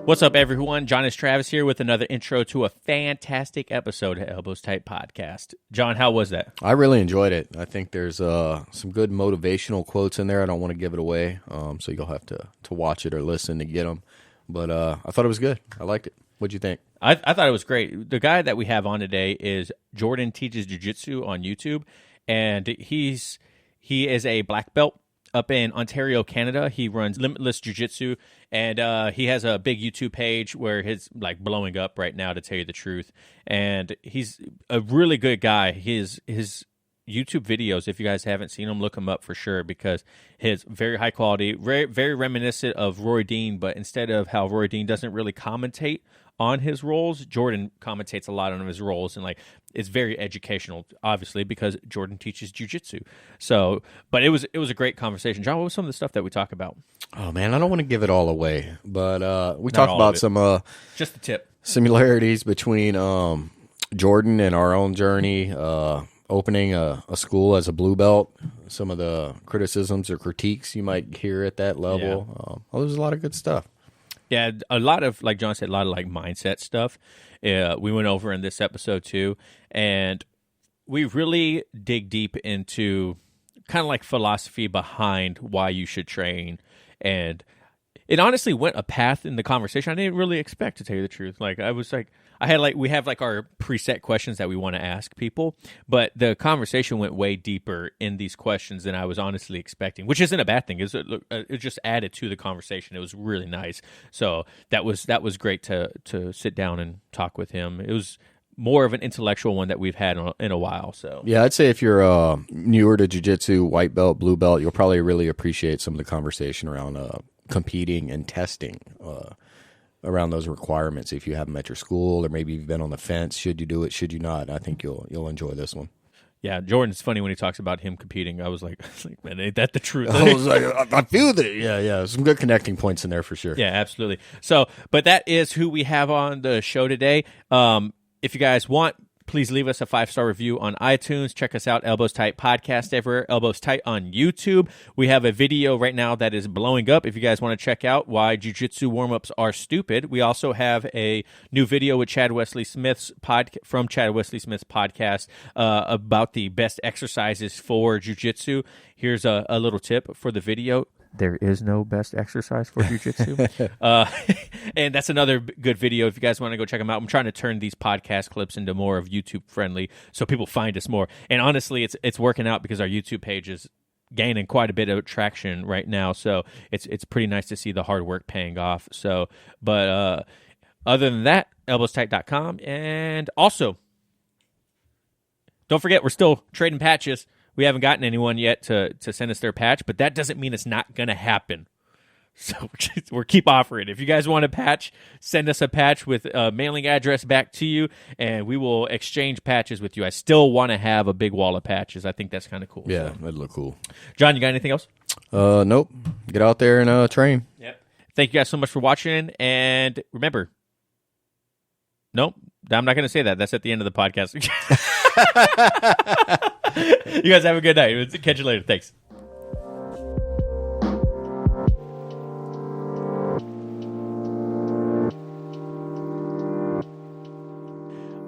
What's up, everyone? John is Travis here with another intro to a fantastic episode of Elbows Tight Podcast. John, how was that? I really enjoyed it. I think there's some good motivational quotes in there. I don't want to give it away, so you'll have to watch it or listen to get them. But I thought it was good. I liked it. What'd you think? I thought it was great. The guy that we have on today is Jordan Teaches Jiu-Jitsu on YouTube, and he is a black belt up in Ontario, Canada. He runs Limitless Jiu-Jitsu, and he has a big YouTube page where he's like blowing up right now, to tell you the truth. And he's a really good guy. His YouTube videos, if you guys haven't seen them, look them up for sure, because his very high quality, very, very reminiscent of Roy Dean, but instead of how Roy Dean doesn't really commentate on his roles, Jordan commentates a lot on his roles, and like it's very educational, obviously, because Jordan teaches jiu-jitsu. So, but it was a great conversation. John, what was some of the stuff that we talk about? Oh man, I don't want to give it all away, but we talked about some just the tip similarities between Jordan and our own journey, opening a school as a blue belt, some of the criticisms or critiques you might hear at that level. There was a lot of good stuff. Yeah, a lot of, like John said, a lot of like mindset stuff. We went over in this episode too, and we really dig deep into kind of like philosophy behind why you should train. And it honestly went a path in the conversation I didn't really expect, to tell you the truth. Like we have like our preset questions that we want to ask people, but the conversation went way deeper in these questions than I was honestly expecting, which isn't a bad thing. It just added to the conversation. It was really nice. So that was great to sit down and talk with him. It was more of an intellectual one that we've had in a while. So yeah, I'd say if you're newer to jiu-jitsu, white belt, blue belt, you'll probably really appreciate some of the conversation around competing and testing around those requirements. If you have them at your school, or maybe you've been on the fence, should you do it, should you not? I think you'll enjoy this one. Yeah, Jordan's funny when he talks about him competing. I was like, man, ain't that the truth? I was like, I feel that. Yeah, some good connecting points in there for sure. Yeah, absolutely. So, but that is who we have on the show today. If you guys want, please leave us a 5-star review on iTunes. Check us out, Elbows Tight Podcast everywhere, Elbows Tight on YouTube. We have a video right now that is blowing up. If you guys want to check out why jiu-jitsu warm-ups are stupid, we also have a new video with Chad Wesley Smith's from Chad Wesley Smith's podcast about the best exercises for jiu-jitsu. Here's a little tip for the video. There is no best exercise for jiu-jitsu. And that's another good video if you guys want to go check them out. I'm trying to turn these podcast clips into more of YouTube-friendly so people find us more. And honestly, it's working out because our YouTube page is gaining quite a bit of traction right now. So it's pretty nice to see the hard work paying off. So, but other than that, elbowstight.com. And also, don't forget, we're still trading patches. We haven't gotten anyone yet to send us their patch, but that doesn't mean it's not going to happen. So we're keep offering. If you guys want a patch, send us a patch with a mailing address back to you, and we will exchange patches with you. I still want to have a big wall of patches. I think that's kind of cool. Yeah, that'd look cool. John, you got anything else? Nope. Get out there and train. Yep. Thank you guys so much for watching, and remember, nope, I'm not going to say that. That's at the end of the podcast. You guys have a good night. Catch you later. Thanks.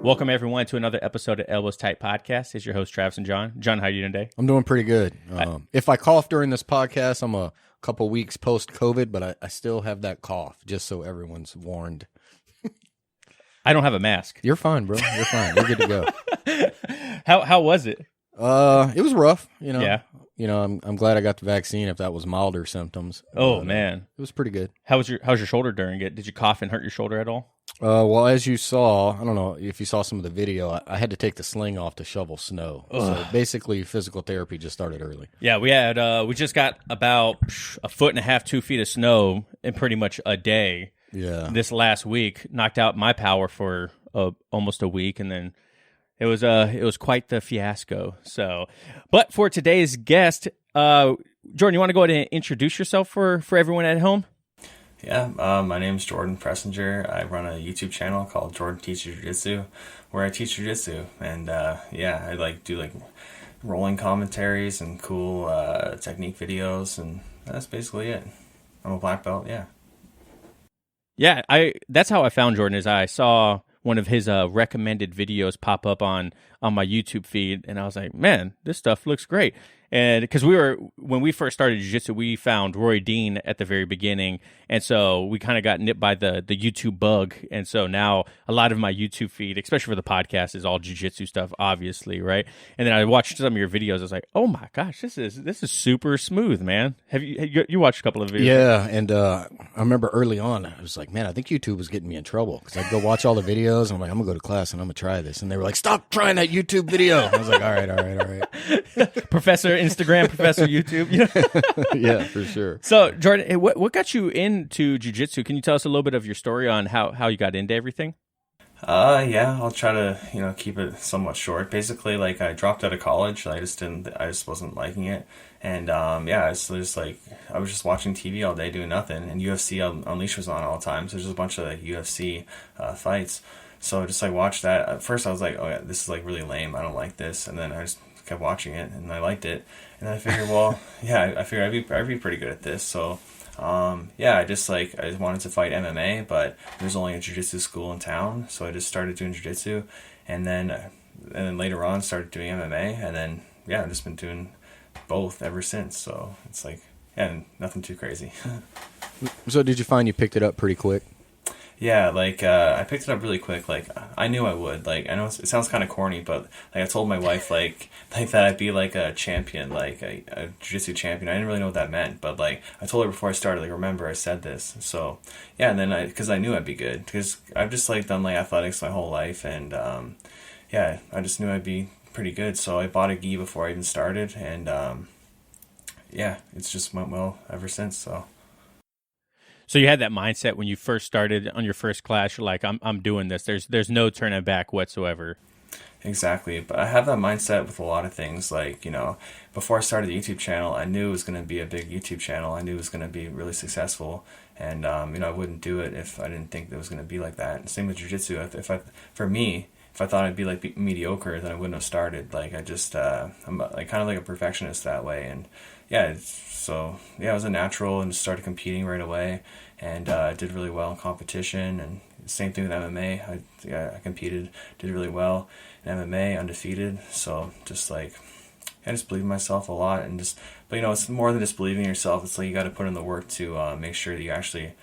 Welcome, everyone, to another episode of Elbows Tight Podcast. It's your host, Travis and John. John, how are you doing today? I'm doing pretty good. If I cough during this podcast, I'm a couple weeks post-COVID, but I still have that cough, just so everyone's warned. I don't have a mask. You're fine, bro. You're fine. You're good to go. How was it? It was rough, you know. Yeah. You know, I'm glad I got the vaccine if that was milder symptoms. Oh, man. It was pretty good. How's your shoulder during it? Did you cough and hurt your shoulder at all? Well, as you saw, I don't know if you saw some of the video, I had to take the sling off to shovel snow. Ugh. So basically, physical therapy just started early. Yeah, we just got about 1.5 feet, 2 feet of snow in pretty much a day. Yeah. This last week knocked out my power for almost a week, and then it was quite the fiasco. So, but for today's guest, Jordan, you want to go ahead and introduce yourself for everyone at home? Yeah, my name's Jordan Preisinger. I run a YouTube channel called Jordan Teaches Jiu-Jitsu, where I teach jiu-jitsu, and I do rolling commentaries and cool technique videos, and that's basically it. I'm a black belt, yeah. Yeah, that's how I found Jordan. Is I saw one of his recommended videos pop up on my YouTube feed, and I was like, man, this stuff looks great. And because when we first started jiu-jitsu, we found Roy Dean at the very beginning, and so we kind of got nipped by the YouTube bug, and so now a lot of my YouTube feed, especially for the podcast, is all jiu-jitsu stuff, obviously, right? And then I watched some of your videos. I was like, oh my gosh, this is super smooth, man. Have you watched a couple of videos? Yeah, and I remember early on, I was like, man, I think YouTube was getting me in trouble because I'd go watch all the videos, and I'm like, I'm gonna go to class and I'm gonna try this, and they were like, stop trying that YouTube video. I was like, all right. Professor Instagram, Professor YouTube. Yeah, for sure. So, Jordan, what got you into jiu-jitsu? Can you tell us a little bit of your story on how you got into everything? Yeah, I'll try to, keep it somewhat short. Basically, like, I dropped out of college. I just wasn't liking it. And, I was just watching TV all day doing nothing. And UFC Unleashed was on all the time. So there's just a bunch of, like, UFC fights. So I just, like, watched that. At first I was like, oh yeah, this is, like, really lame. I don't like this. And then I just kept watching it and I liked it. And then I figured, well, yeah, I figured I'd be pretty good at this. So, I just wanted to fight MMA, but there's only a jiu-jitsu school in town, so I just started doing jiu-jitsu, and then later on started doing MMA, and then I've just been doing both ever since. So it's like, nothing too crazy. So did you find you picked it up pretty quick? Yeah, I picked it up really quick. Like, I knew I would. Like, I know it sounds kind of corny, but, like, I told my wife, like that I'd be, like, a champion, like, a jiu-jitsu champion. I didn't really know what that meant, but, like, I told her before I started, like, remember, I said this. So, yeah, and then because I knew I'd be good. Because I've just, like, done, like, athletics my whole life, and, I just knew I'd be pretty good. So I bought a gi before I even started, and, it's just went well ever since, so... So you had that mindset when you first started on your first class. You're like, I'm doing this. There's no turning back whatsoever. Exactly. But I have that mindset with a lot of things. Like, before I started the YouTube channel, I knew it was going to be a big YouTube channel. I knew it was going to be really successful. And, I wouldn't do it if I didn't think it was going to be like that. And same with jiu-jitsu. If I thought I'd be like mediocre, then I wouldn't have started. Like, I'm like kind of like a perfectionist that way. And it was a natural, and just started competing right away, and I did really well in competition. And same thing with MMA. I competed, did really well in MMA, undefeated. So just like, I just believe in myself a lot, and but it's more than just believing in yourself. It's like you got to put in the work to make sure that you actually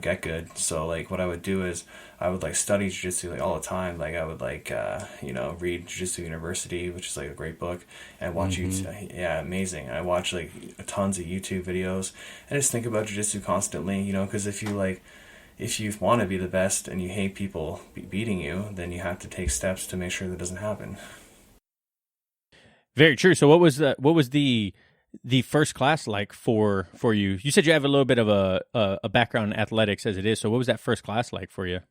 get good. So like what I would do is I would like study jiu-jitsu like all the time. Like I would read Jiu-Jitsu University, which is like a great book, and watch YouTube. Yeah, amazing. I watch like tons of YouTube videos and just think about jiu-jitsu constantly, because if you want to be the best and you hate people beating you, then you have to take steps to make sure that doesn't happen. Very true. So what was the first class like for you? You said you have a little bit of a background in athletics as it is. So what was that first class like for you?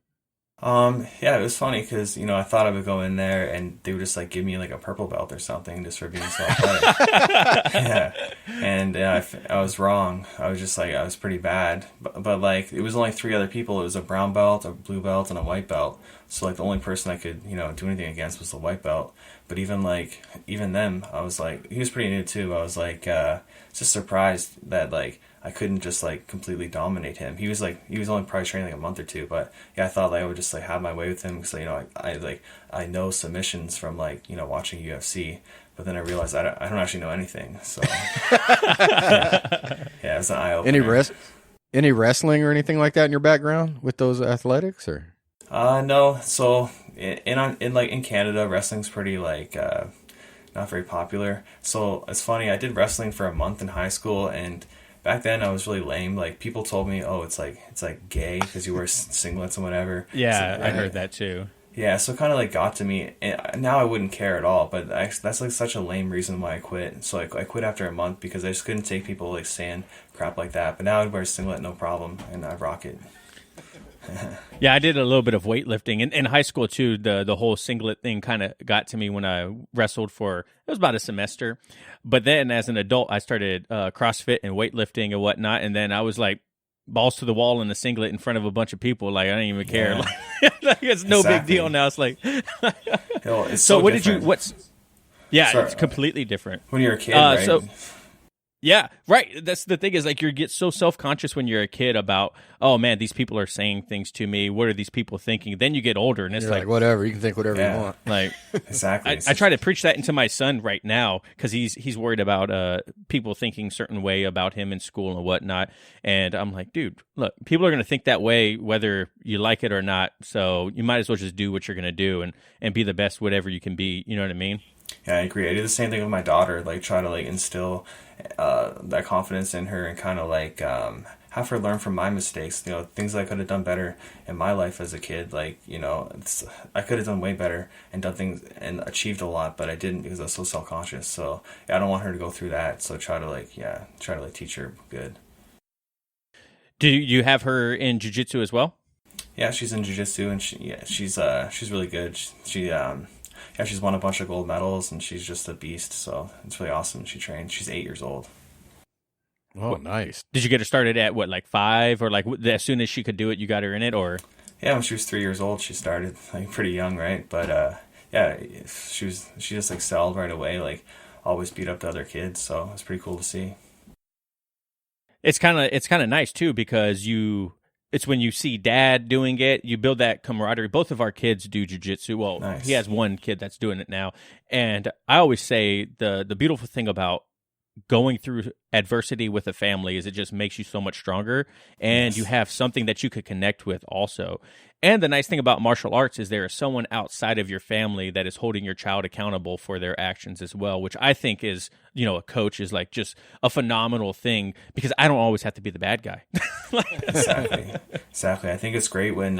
It was funny because, I thought I would go in there and they would just like give me like a purple belt or something just for being so athletic. And I was wrong. I was just like, I was pretty bad, but like it was only 3 other people. It was a brown belt, a blue belt, and a white belt. So like the only person I could, do anything against was the white belt. But even them, I was like, he was pretty new too. I was like, just surprised that like I couldn't just like completely dominate him. He was only probably training like a month or 2, but I thought like I would just like have my way with him because I know submissions from like watching UFC, but then I realized I don't actually know anything. So it was an eye opener. Any wrestling or anything like that in your background with those athletics or? No. So in Canada, wrestling's pretty like not very popular. So it's funny. I did wrestling for a month in high school, and back then I was really lame. Like people told me, "Oh, it's like gay because you wear singlets and whatever." Yeah, so, I heard that too. Yeah, so it kind of like got to me. And now I wouldn't care at all, but that's like such a lame reason why I quit. So I quit after a month because I just couldn't take people like saying crap like that. But now I'd wear a singlet no problem, and I rock it. Yeah, I did a little bit of weightlifting in high school too. The whole singlet thing kind of got to me when I wrestled for, it was about a semester. But then as an adult, I started CrossFit and weightlifting and whatnot. And then I was like balls to the wall in a singlet in front of a bunch of people. Like I didn't even care. Yeah. Like it's no big deal now. It's like, it's so what different. It's completely different. When you're a kid, right? So Yeah, right. That's the thing is like you get so self-conscious when you're a kid about, oh man, these people are saying things to me. What are these people thinking? Then you get older and it's You're like, whatever, you can think whatever you want. Like Exactly. I try to preach that into my son right now because he's worried about people thinking certain way about him in school and whatnot. And I'm like, dude, look, people are going to think that way whether you like it or not. So you might as well just do what you're going to do and be the best whatever you can be. You know what I mean? Yeah, I agree. I do the same thing with my daughter. Like, try to like instill that confidence in her and kind of like have her learn from my mistakes. You know, things I could have done better in my life as a kid. Like, you know, I could have done way better and done things and achieved a lot, but I didn't because I was so self-conscious. So yeah, I don't want her to go through that. So try to teach her good. Do you have her in jiu-jitsu as well? Yeah, she's in jiu-jitsu and she's really good. She's won a bunch of gold medals, and she's just a beast. So it's really awesome. She trained. She's 8 years old. Oh, nice. Did you get her started at what, like 5, or like as soon as she could do it, you got her in it, or? Yeah, when she was 3 years old, she started like pretty young, right? But yeah, she just excelled right away. Like always beat up the other kids. So it's pretty cool to see. It's kind of nice too because it's when you see dad doing it, you build that camaraderie. Both of our kids do jiu-jitsu. Well, Nice. He has one kid that's doing it now. And I always say the beautiful thing about going through adversity with a family is it just makes you so much stronger, and Yes. you have something that you could connect with also. And the nice thing about martial arts is there is someone outside of your family that is holding your child accountable for their actions as well, which I think is, you know, a coach is like just a phenomenal thing because I don't always have to be the bad guy. Exactly. I think it's great when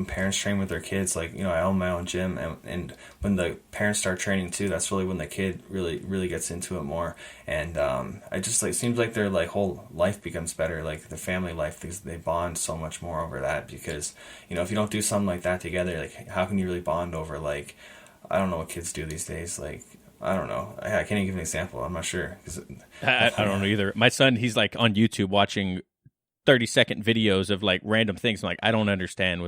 parents train with their kids. Like, you know, I own my own gym, and when the parents start training too, that's really when the kid really gets into it more. And I just like seems like their like whole life becomes better. Like the family life, they bond so much more over that because, you know, if you don't do something like that together, like how can you really bond over like, I don't know what kids do these days. Like, I don't know. I can't even give an example. I'm not sure. I don't know either. My son, he's like on YouTube watching 30-second videos of like random things. I'm like, I don't understand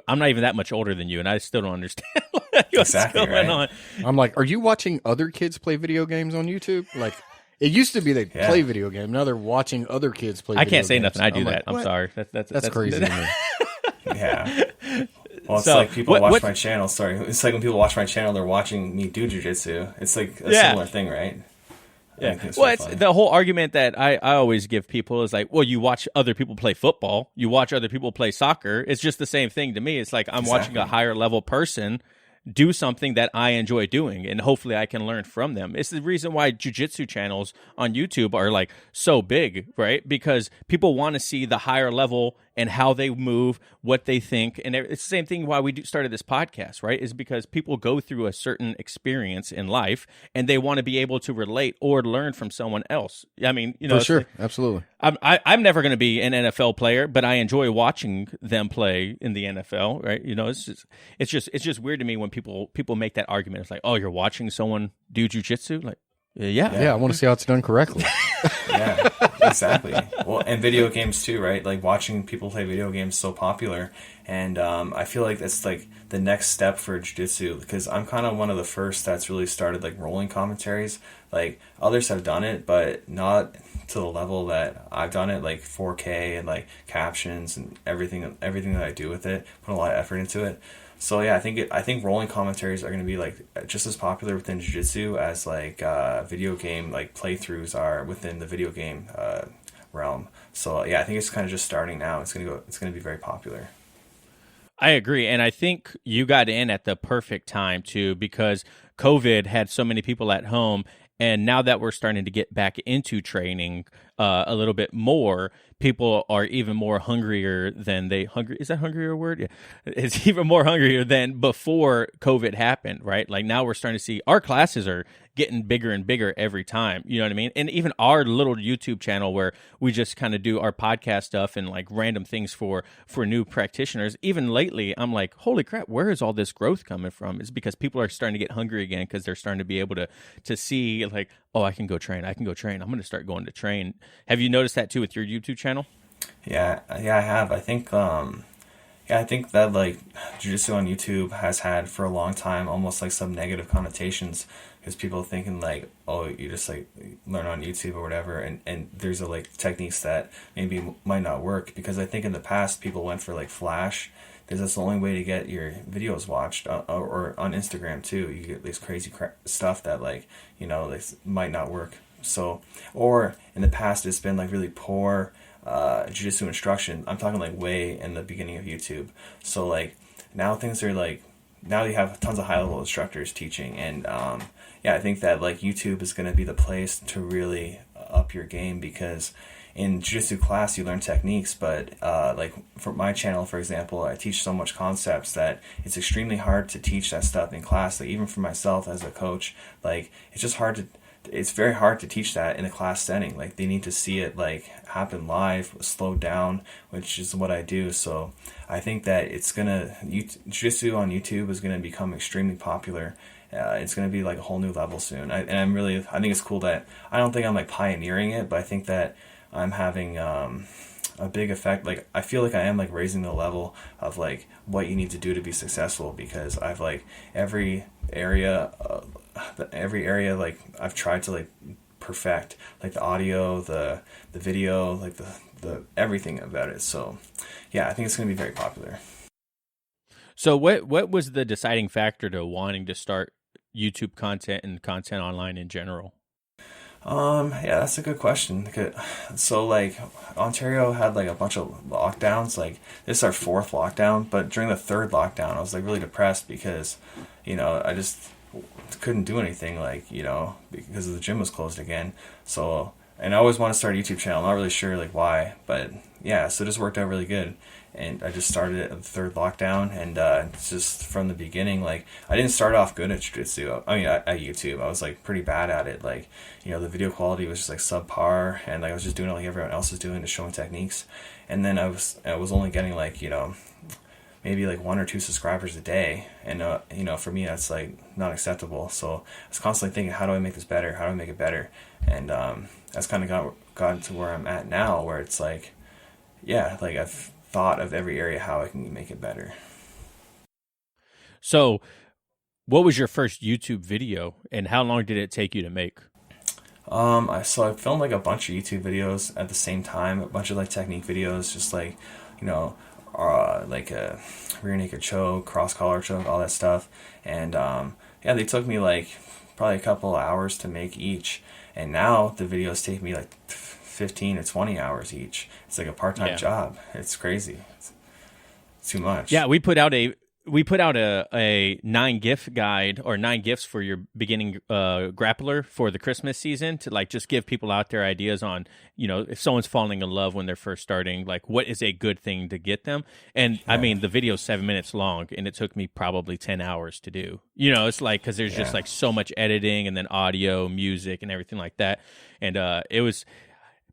I'm not even that much older than you, and I still don't understand what's Exactly, going right? on. I'm like, are you watching other kids play video games on YouTube? Like, it used to be they Yeah. play video games. Now they're watching other kids play I video can't say games. nothing. I do I'm that. like, I'm what? sorry. That's crazy to me. Yeah. Well, it's So, like people what- watch what- my channel. Sorry, it's like when people watch my channel, they're watching me do jujitsu. It's like a Yeah. similar thing, right? I Yeah. think it's Well, so it's funny. the whole argument that I always give people is like, well, you watch other people play football, you watch other people play soccer. It's just the same thing to me. It's like I'm watching a Exactly. higher level person do something that I enjoy doing, and hopefully I can learn from them. It's the reason why jiu-jitsu channels on YouTube are like so big, right? Because people want to see the higher level and how they move, what they think. And it's the same thing why we started this podcast, right? Is because people go through a certain experience in life and they want to be able to relate or learn from someone else. I mean, you know, For it's sure. like- Absolutely. I'm never going to be an NFL player, but I enjoy watching them play in the NFL, right? You know, it's just weird to me when people make that argument. It's like, oh, you're watching someone do jujitsu, like, yeah. Yeah, I want to see how it's done correctly. Yeah, exactly. Well, and video games too, right? Like watching people play video games is so popular, and I feel like that's like the next step for jiu-jitsu because I'm kind of one of the first that's really started like rolling commentaries. Like others have done it, but not to the level that I've done it, like 4K and like captions and everything that I do with it. Put a lot of effort into it. So yeah, I think rolling commentaries are going to be like just as popular within jiu-jitsu as like video game like playthroughs are within the video game realm. So yeah, I think it's kind of just starting now. It's going to be very popular. I agree. And I think you got in at the perfect time too, because COVID had so many people at home. And now that we're starting to get back into training a little bit more, people are even more hungrier than is that hungrier a word? Yeah. It's even more hungrier than before COVID happened, right? Like now we're starting to see our classes are getting bigger and bigger every time. You know what I mean? And even our little YouTube channel where we just kind of do our podcast stuff and like random things for new practitioners. Even lately, I'm like, holy crap, where is all this growth coming from? It's because people are starting to get hungry again because they're starting to be able to see like, oh, I can go train. I'm going to start going to train. Have you noticed that too with your YouTube channel? Yeah, I have. I think that like jiu-jitsu on YouTube has had for a long time almost like some negative connotations because people thinking like, oh, you just like learn on YouTube or whatever, and there's like techniques that maybe might not work, because I think in the past people went for like flash, because that's the only way to get your videos watched, or on Instagram too. You get this crazy stuff that like, like might not work. So, or in the past it's been like really poor jiu-jitsu instruction. I'm talking like way in the beginning of YouTube. So like now things are like, now you have tons of high level instructors teaching, and I think that like YouTube is going to be the place to really up your game, because in jiu-jitsu class you learn techniques, but like for my channel, for example, I teach so much concepts that it's extremely hard to teach that stuff in class. Like even for myself as a coach, like it's very hard to teach that in a class setting. Like they need to see it like happen live, slowed down, which is what I do. So I think that jiu-jitsu on YouTube is gonna become extremely popular. It's gonna be like a whole new level soon. I think it's cool that I don't think I'm like pioneering it, but I think that I'm having a big effect. Like I feel like I am like raising the level of like what you need to do to be successful, because I've like every area like I've tried to like perfect, like the audio, the video, like the everything about it. So I think it's going to be very popular. So what was the deciding factor to wanting to start YouTube content and content online in general? That's a good question. So like Ontario had like a bunch of lockdowns. Like this is our 4th lockdown, but during the 3rd lockdown I was like really depressed, because I just couldn't do anything, like because the gym was closed again. So, and I always want to start a YouTube channel. I'm not really sure like why, but so it just worked out really good. And I just started it at the 3rd lockdown, and it's just from the beginning, like I didn't start off good at jiu-jitsu. I mean, at YouTube I was like pretty bad at it. Like the video quality was just like subpar, and like I was just doing it like everyone else was doing, to showing techniques. And then I was only getting like maybe like 1 or 2 subscribers a day, and for me that's like not acceptable. So I was constantly thinking, how do I make this better? How do I make it better? And that's kind of gotten to where I'm at now, where it's like like I've thought of every area how I can make it better. So what was your first YouTube video, and how long did it take you to make? I filmed like a bunch of YouTube videos at the same time, a bunch of like technique videos, just like like a rear naked choke, cross collar choke, all that stuff. And they took me like probably a couple hours to make each. And now the videos take me like 15 to 20 hours each. It's like a part-time job. It's crazy. It's too much. Yeah, we put out a 9 gift guide, or 9 gifts for your beginning grappler for the Christmas season, to like just give people out there ideas on, if someone's falling in love when they're first starting, like what is a good thing to get them. And I mean, the video's 7 minutes long, and it took me probably 10 hours to do. It's like, because there's just like so much editing, and then audio, music, and everything like that. And it was...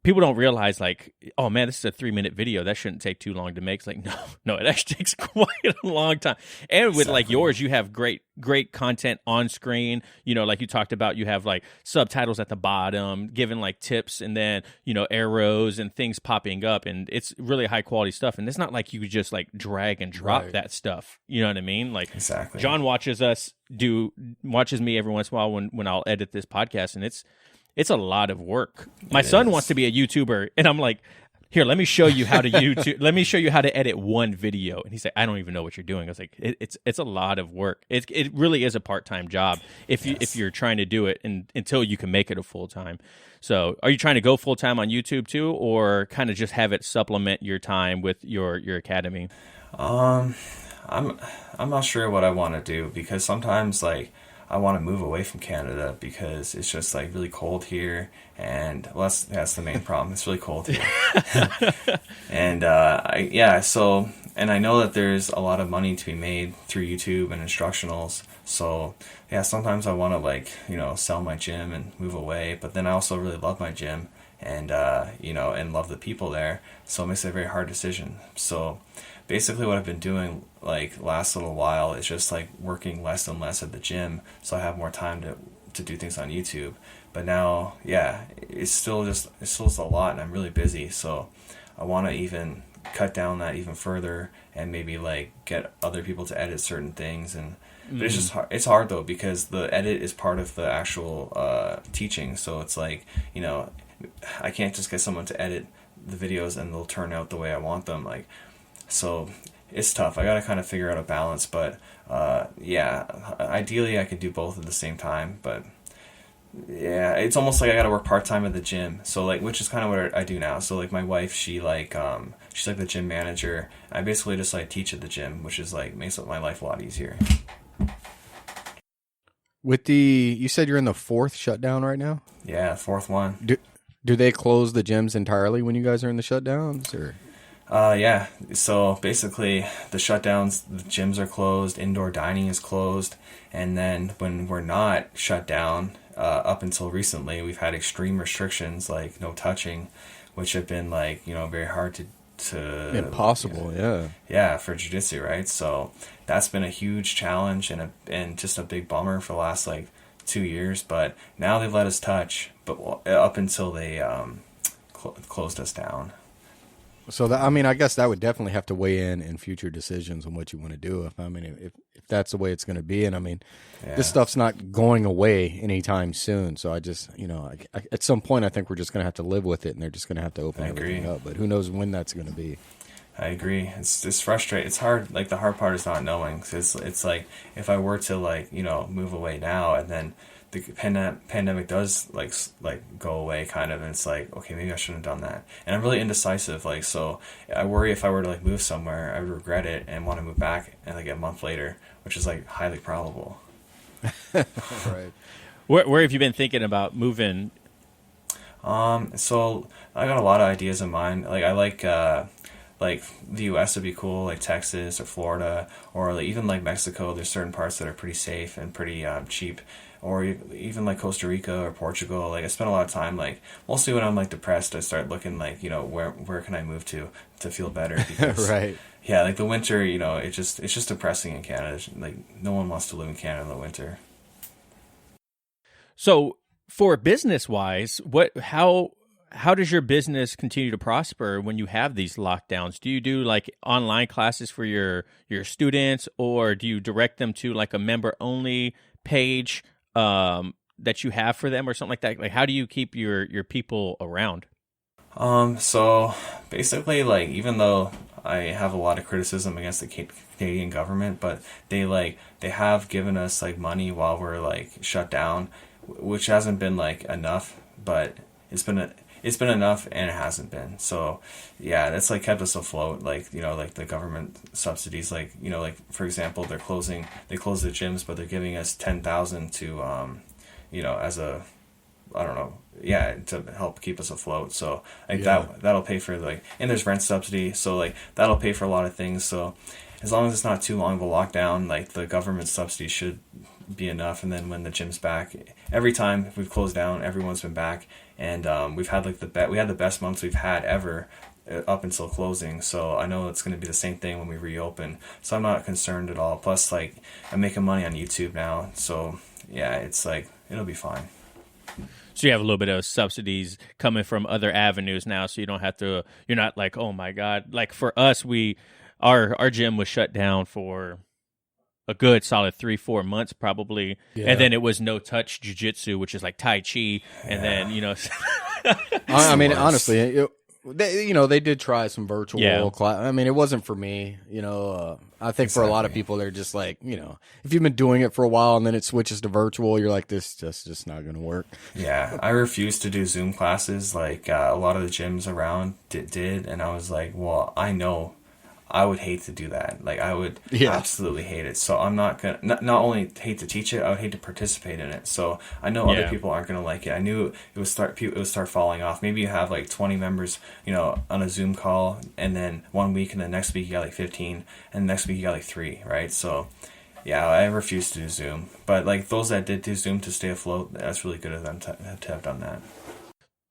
People don't realize, like, oh man, this is a 3-minute video. That shouldn't take too long to make. It's like, no, it actually takes quite a long time. And with like yours, you have great content on screen. Like you talked about, you have like subtitles at the bottom, giving like tips, and then arrows and things popping up, and it's really high quality stuff. And it's not like you could just like drag and drop that stuff. You know what I mean? Like exactly. John watches me every once in a while when I'll edit this podcast, and it's a lot of work. My son wants to be a YouTuber, and I'm like, here, let me show you how to YouTube. Let me show you how to edit one video. And he's like, I don't even know what you're doing. I was like, it's a lot of work. It really is a part-time job if you're trying to do it until you can make it a full-time. So are you trying to go full-time on YouTube too, or kind of just have it supplement your time with your academy? I'm not sure what I want to do, because sometimes like I want to move away from Canada, because it's just like really cold here, and that's the main problem. It's really cold here. And and I know that there's a lot of money to be made through YouTube and instructionals. So sometimes I want to like sell my gym and move away, but then I also really love my gym, and and love the people there. So it makes it a very hard decision. So basically what I've been doing like last little while is just like working less and less at the gym, so I have more time to do things on YouTube. But now it's still just a lot, and I'm really busy, so I want to even cut down that even further and maybe like get other people to edit certain things. And but it's just hard. It's hard though, because the edit is part of the actual teaching. So it's like, you know, I can't just get someone to edit the videos and they'll turn out the way I want them. Like, so it's tough. I got to kind of figure out a balance, but yeah, ideally I could do both at the same time, but yeah, it's almost like I got to work part-time at the gym. So like, which is kind of what I do now. So like my wife, she's like the gym manager. I basically just like teach at the gym, which is like makes my life a lot easier. You said you're in the 4th shutdown right now? Yeah, 4th one. Do they close the gyms entirely when you guys are in the shutdowns, or? Yeah. So basically, the shutdowns, the gyms are closed, indoor dining is closed, and then when we're not shut down, up until recently, we've had extreme restrictions like no touching, which have been like, you know, very hard to impossible, yeah, for jiu-jitsu, right? So that's been a huge challenge and just a big bummer for the last like 2 years. But now they've let us touch, but up until they closed us down. So that, I mean, I guess that would definitely have to weigh in future decisions on what you want to do. If that's the way it's going to be, and I mean, this stuff's not going away anytime soon. So I just, you know, at some point, I think we're just going to have to live with it, and they're just going to have to open everything up. But who knows when that's going to be? I agree. It's frustrating. It's hard. Like the hard part is not knowing. So it's like if I were to like, you know, move away now and then the pandemic does like go away kind of, and it's like, okay, maybe I shouldn't have done that. And I'm really indecisive. Like, so I worry if I were to like move somewhere, I would regret it and want to move back and like a month later, which is like highly probable. Right. Where have you been thinking about moving? So I got a lot of ideas in mind. Like I like the U.S. would be cool, like Texas or Florida, or like even like Mexico. There's certain parts that are pretty safe and pretty cheap, or even like Costa Rica or Portugal. Like I spend a lot of time, like mostly when I'm like depressed, I start looking like, you know, where can I move to feel better? Because, right. Yeah, like the winter, you know, it's just depressing in Canada. Like no one wants to live in Canada in the winter. So for business wise, how does your business continue to prosper when you have these lockdowns? Do you do like online classes for your students, or do you direct them to like a member only page that you have for them or something like that? Like, how do you keep your people around? So basically, like, even though I have a lot of criticism against the Canadian government, but they have given us like money while we're like shut down, which hasn't been like enough, but it's been enough, and it hasn't been. So yeah, that's like kept us afloat. Like, you know, like the government subsidies, like, you know, like for example, they closed the gyms, but they're giving us $10,000 to you know, as a, I don't know, yeah, to help keep us afloat. So like that'll pay for like, and there's rent subsidy, so like that'll pay for a lot of things. So as long as it's not too long of a lockdown, like the government subsidy should be enough. And then when the gym's back, every time we've closed down, everyone's been back, and we've had like we had the best months we've had ever up until closing. So I know it's going to be the same thing when we reopen. So I'm not concerned at all. Plus, like, I'm making money on YouTube now, so yeah, it's like it'll be fine. So you have a little bit of subsidies coming from other avenues now, so you don't have to. You're not like, oh my god. Like for us, our gym was shut down for a good solid 3-4 months probably, and then it was no touch jiu-jitsu, which is like Tai Chi, and then, you know. I mean, honestly, they did try some virtual class. I mean, it wasn't for me. You know, I think for a lot of people, they're just like, you know, if you've been doing it for a while and then it switches to virtual, you're like, this just not going to work. Yeah, I refused to do Zoom classes like a lot of the gyms around did, and I was like, well, I know I would hate to do that. Like, I would absolutely hate it. So I'm not gonna not only hate to teach it, I would hate to participate in it. So I know other people aren't gonna like it. I knew it would start falling off. Maybe you have like 20 members, you know, on a Zoom call, and then 1 week, and then next week you got like 15, and the next week you got like 3, right? So yeah, I refused to do Zoom. But like those that did do Zoom to stay afloat, that's really good of them to have done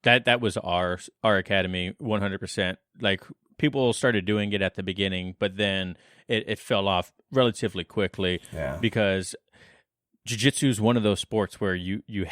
that. That was our academy 100%. Like, people started doing it at the beginning, but then it fell off relatively quickly because jiu-jitsu is one of those sports where you you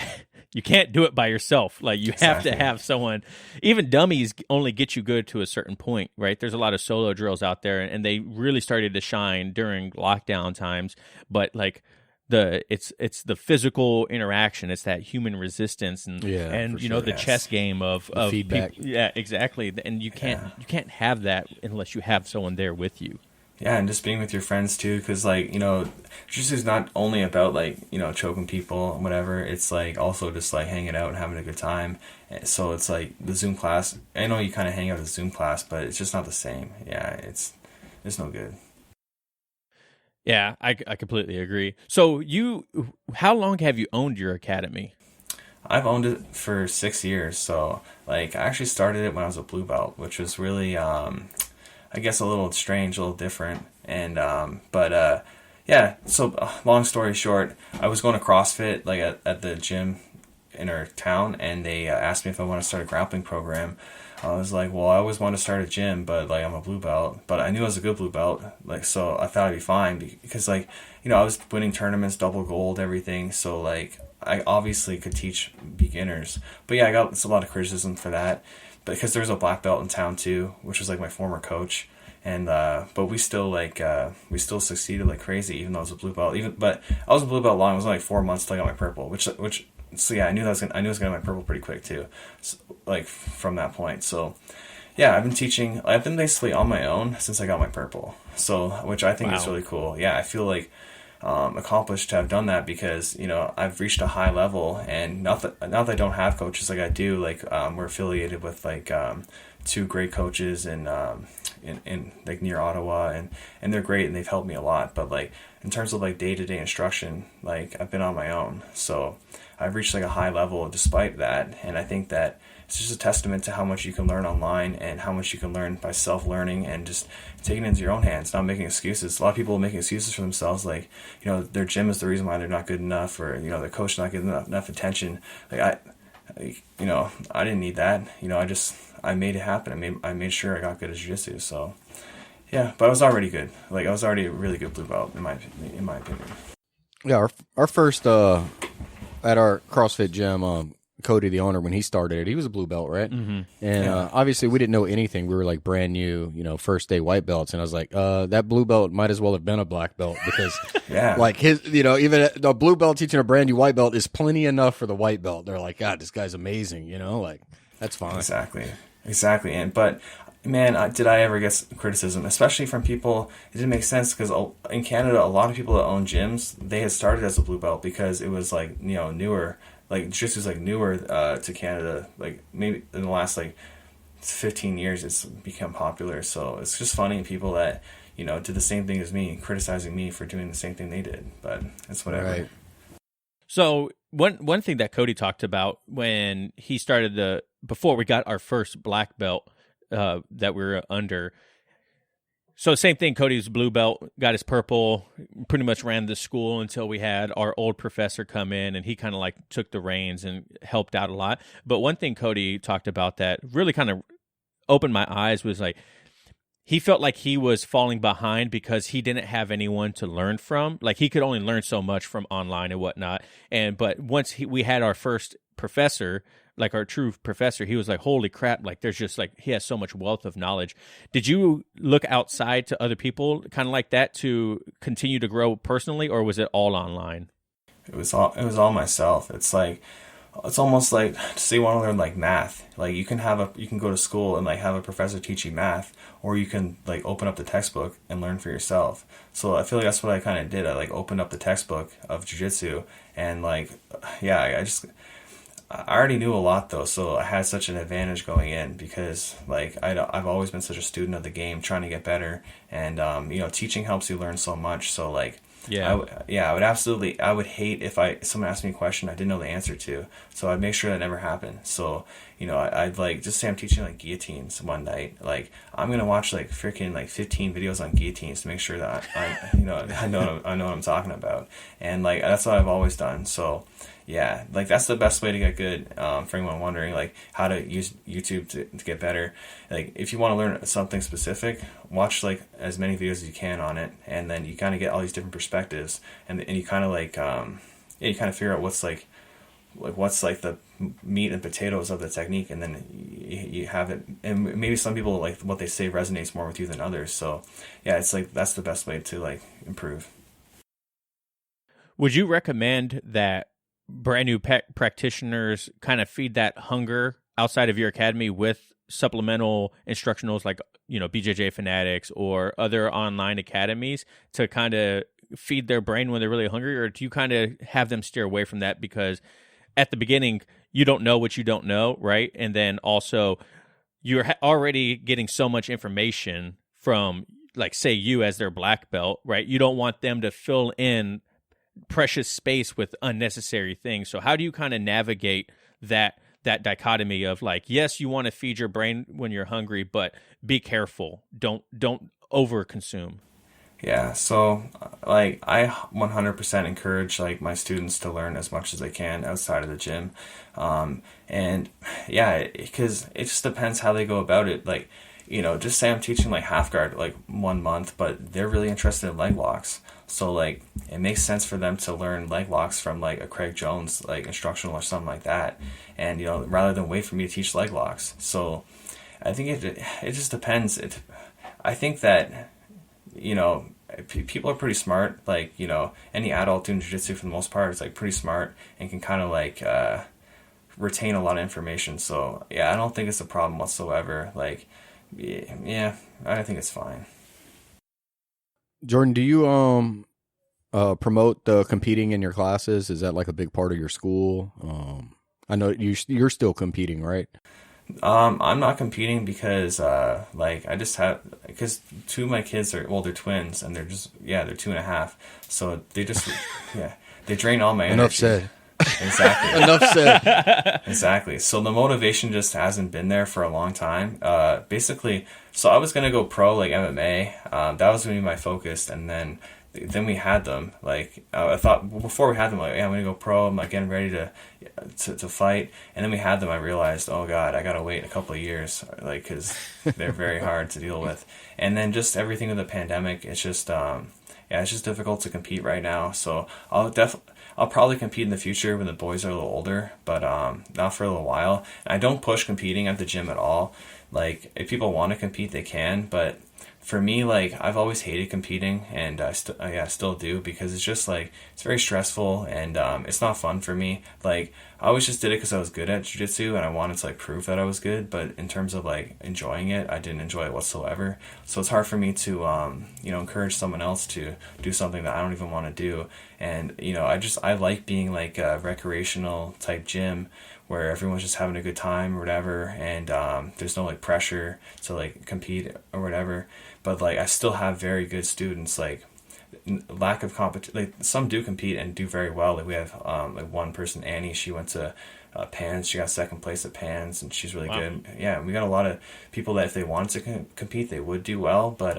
can't do it by yourself. Like you have to have someone. Even dummies only get you good to a certain point, right? There's a lot of solo drills out there, and they really started to shine during lockdown times. But like it's the physical interaction, it's that human resistance, and you know, the chess game of feedback. Yeah, exactly. And you can't have that unless you have someone there with you. Yeah, and just being with your friends too, because like, you know, jiu-jitsu is not only about like, you know, choking people and whatever. It's like also just like hanging out and having a good time. So it's like the Zoom class. I know you kind of hang out at the Zoom class, but it's just not the same. Yeah, it's no good. Yeah, I completely agree. So how long have you owned your academy? I've owned it for 6 years. So like I actually started it when I was a blue belt, which was really I guess a little strange, a little different. And yeah, so long story short, I was going to CrossFit like at the gym in our town, and they asked me if I want to start a grappling program. I was like, well, I always want to start a gym, but like I'm a blue belt, but I knew I was a good blue belt, like, so I thought I'd be fine because like, you know, I was winning tournaments, double gold, everything. So like I obviously could teach beginners, but yeah, I got a lot of criticism for that, because there's a black belt in town too, which was like my former coach. And but we still succeeded like crazy, even though I was a blue belt. But I was a blue belt long. It was only like 4 months till I got my purple. So yeah, I knew I was gonna get my purple pretty quick too, so, like from that point. So yeah, I've been basically on my own since I got my purple. So which I think is really cool. Yeah, I feel like accomplished to have done that, because you know I've reached a high level, and not that I don't have coaches like I do. Like we're affiliated with like 2 great coaches in like near Ottawa, and they're great and they've helped me a lot. But like in terms of like day-to-day instruction, like I've been on my own, so I've reached like a high level despite that. And I think that it's just a testament to how much you can learn online and how much you can learn by self-learning and just taking it into your own hands, not making excuses. A lot of people making excuses for themselves, like, you know, their gym is the reason why they're not good enough, or, you know, their coach not getting enough attention. Like you know, I didn't need that. You know, I made it happen. I made sure I got good at jiu-jitsu. So yeah, but I was already good. Like I was already a really good blue belt in my opinion. Yeah, our first at our CrossFit gym, Cody, the owner, when he started it, he was a blue belt, right? Mm-hmm. And obviously we didn't know anything. We were like brand new, you know, first day white belts. And I was like, that blue belt might as well have been a black belt, because like his, you know, even a blue belt teaching a brand new white belt is plenty enough for the white belt. They're like, God, this guy's amazing, you know, like that's fine. Exactly. And but man, did I ever get criticism, especially from people? It didn't make sense, because in Canada, a lot of people that own gyms, they had started as a blue belt because it was like, you know, newer. Like jiu-jitsu is like newer to Canada. Like maybe in the last like 15 years, it's become popular. So it's just funny, people that, you know, did the same thing as me, criticizing me for doing the same thing they did. But it's whatever. Right. So one thing that Cody talked about when he started before we got our first black belt that we were under. So same thing, Cody's blue belt, got his purple, pretty much ran the school until we had our old professor come in, and he kind of like took the reins and helped out a lot. But one thing Cody talked about that really kind of opened my eyes was like, he felt like he was falling behind because he didn't have anyone to learn from. Like he could only learn so much from online and whatnot. But once we had our first professor, like our true professor, he was like, holy crap, like there's just like, he has so much wealth of knowledge. Did you look outside to other people kind of like that to continue to grow personally, or was it all online? It was all myself. It's almost like, say you want to learn like math, like you can go to school and like have a professor teach you math, or you can like open up the textbook and learn for yourself. So I feel like that's what I kind of did. I like opened up the textbook of jiu-jitsu, and like, yeah, I already knew a lot though, so I had such an advantage going in, because like I've always been such a student of the game, trying to get better, and you know, teaching helps you learn so much. So like, I would hate if someone asked me a question I didn't know the answer to, so I'd make sure that never happened. So you know, I'd like, just say I'm teaching like guillotines one night, like I'm gonna watch like freaking like 15 videos on guillotines to make sure that I know what I'm talking about, and like that's what I've always done. So yeah, like that's the best way to get good, for anyone wondering like how to use YouTube to get better. Like if you want to learn something specific, watch like as many videos as you can on it, and then you kind of get all these different perspectives, and you kind of like yeah, you kind of figure out what's like what's like the meat and potatoes of the technique, and then you have it. And maybe some people, like what they say resonates more with you than others. So yeah, it's like that's the best way to like improve. Would you recommend that brand new practitioners kind of feed that hunger outside of your academy with supplemental instructionals like, BJJ Fanatics or other online academies to kind of feed their brain when they're really hungry? Or do you kind of have them steer away from that because at the beginning you don't know what you don't know, right? And then also you're already getting so much information from, like, say you as their black belt, right? You don't want them to fill in precious space with unnecessary things. So how do you kind of navigate that dichotomy of, like, yes, you want to feed your brain when you're hungry, but be careful. Don't over consume. Yeah, so like I 100% encourage like my students to learn as much as they can outside of the gym, and yeah, because it just depends how they go about it. Like, just say I'm teaching like half guard like 1 month, but they're really interested in leg locks. So like it makes sense for them to learn leg locks from like a Craig Jones like instructional or something like that, and rather than wait for me to teach leg locks. So I think it just depends. I think that people are pretty smart. Like, any adult doing jiu-jitsu for the most part is like pretty smart and can kind of like retain a lot of information. So yeah, I don't think it's a problem whatsoever. Like, yeah, I think it's fine. Jordan, do you promote the competing in your classes? Is that like a big part of your school? I know you're still competing, right? I'm not competing because like I just have, because two of my kids are, well, they're twins and they're 2.5, so they just they drain all my energy. Enough said. Exactly. Enough said. Exactly. So the motivation just hasn't been there for a long time. Basically, so I was gonna go pro, like MMA. That was gonna be my focus, and then we had them. Like I thought before we had them, like, yeah, I'm gonna go pro. I'm like getting ready to fight, and then we had them. I realized, oh God, I gotta wait a couple of years, like, because they're very hard to deal with. And then just everything with the pandemic, it's just it's just difficult to compete right now. So I'll probably compete in the future when the boys are a little older, but not for a little while. And I don't push competing at the gym at all. Like, if people want to compete, they can, but for me, like, I've always hated competing, and I still do, because it's just like, it's very stressful, and it's not fun for me. Like, I always just did it because I was good at jiu-jitsu and I wanted to like prove that I was good, but in terms of like enjoying it, I didn't enjoy it whatsoever. So it's hard for me to encourage someone else to do something that I don't even want to do. And I like being like a recreational type gym where everyone's just having a good time or whatever, and there's no like pressure to like compete or whatever. But like I still have very good students. Like, lack of competition, like some do compete and do very well. Like we have like one person, Annie, she went to Pans, she got second place at Pans, and she's really good. Yeah, we got a lot of people that if they wanted to compete, they would do well. But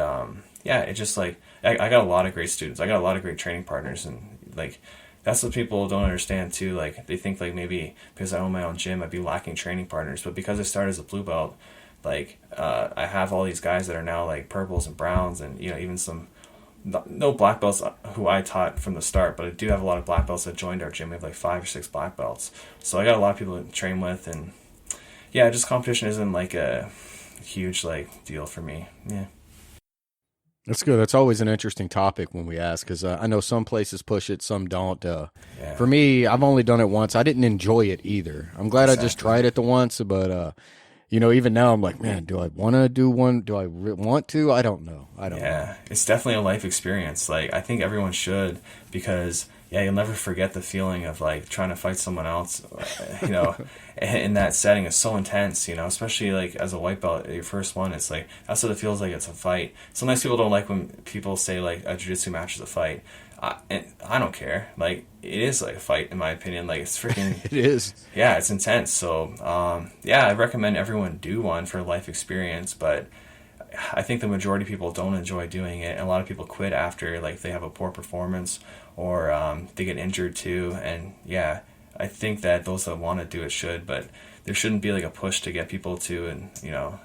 it just like I got a lot of great students. I got a lot of great training partners, and like that's what people don't understand too. Like, they think like maybe because I own my own gym, I'd be lacking training partners. But because I started as a blue belt, like I have all these guys that are now like purples and browns, and even some no black belts who I taught from the start, but I do have a lot of black belts that joined our gym. We have like 5 or 6 black belts, so I got a lot of people to train with, and yeah, just competition isn't like a huge like deal for me. Yeah. That's good. That's always an interesting topic when we ask, because I know some places push it, some don't. For me, I've only done it once. I didn't enjoy it either. I'm glad I just tried it the once, but even now I'm like, man, do I want to do one? Do I want to? I don't know. Yeah, it's definitely a life experience. Like, I think everyone should, because you'll never forget the feeling of like trying to fight someone else, in that setting is so intense, especially like as a white belt, your first one, it's like, that's what it feels like. It's a fight. Sometimes people don't like when people say like a jiu-jitsu match is a fight. And I don't care. Like, it is like a fight, in my opinion. Like, it's freaking... It is. Yeah, it's intense. So, I recommend everyone do one for life experience, but I think the majority of people don't enjoy doing it, and a lot of people quit after, like, they have a poor performance, or they get injured too, and yeah, I think that those that want to do it should, but there shouldn't be like a push to get people to, and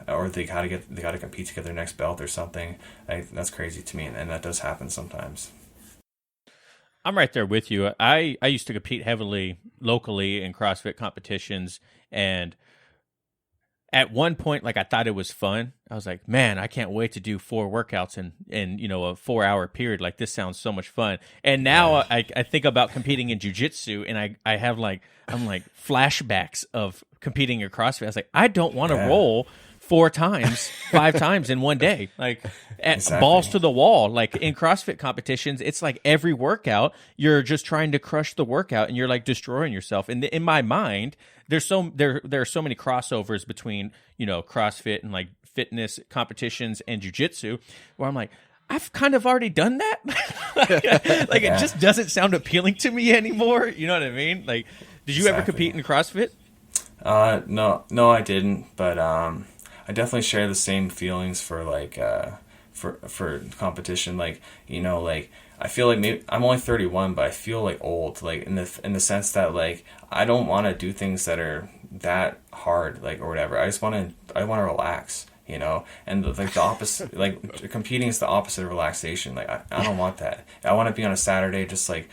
or they gotta compete to get their next belt or something. That's crazy to me, and that does happen sometimes. I'm right there with you. I used to compete heavily locally in CrossFit competitions, and at one point, like, I thought it was fun. I was like, man, I can't wait to do 4 workouts in a 4-hour period. Like, this sounds so much fun. And now I think about competing in jiu-jitsu, and I have I'm flashbacks of competing in CrossFit. I was like, I don't want to roll 4 times, 5 times in one day, like balls to the wall. Like, in CrossFit competitions, it's like every workout you're just trying to crush the workout, and you're like destroying yourself. And in my mind, there are so many crossovers between CrossFit and like fitness competitions and jiu-jitsu, where I'm like, I've kind of already done that. It just doesn't sound appealing to me anymore. You know what I mean? Like, did you ever compete in CrossFit? No, I didn't. But I definitely share the same feelings for like for competition. Like, I feel like maybe I'm only 31, but I feel like old. Like in the sense that like I don't want to do things that are that hard, like, or whatever. I want to relax. And like the opposite, like competing is the opposite of relaxation. Like I don't want that. I want to be on a Saturday, just like,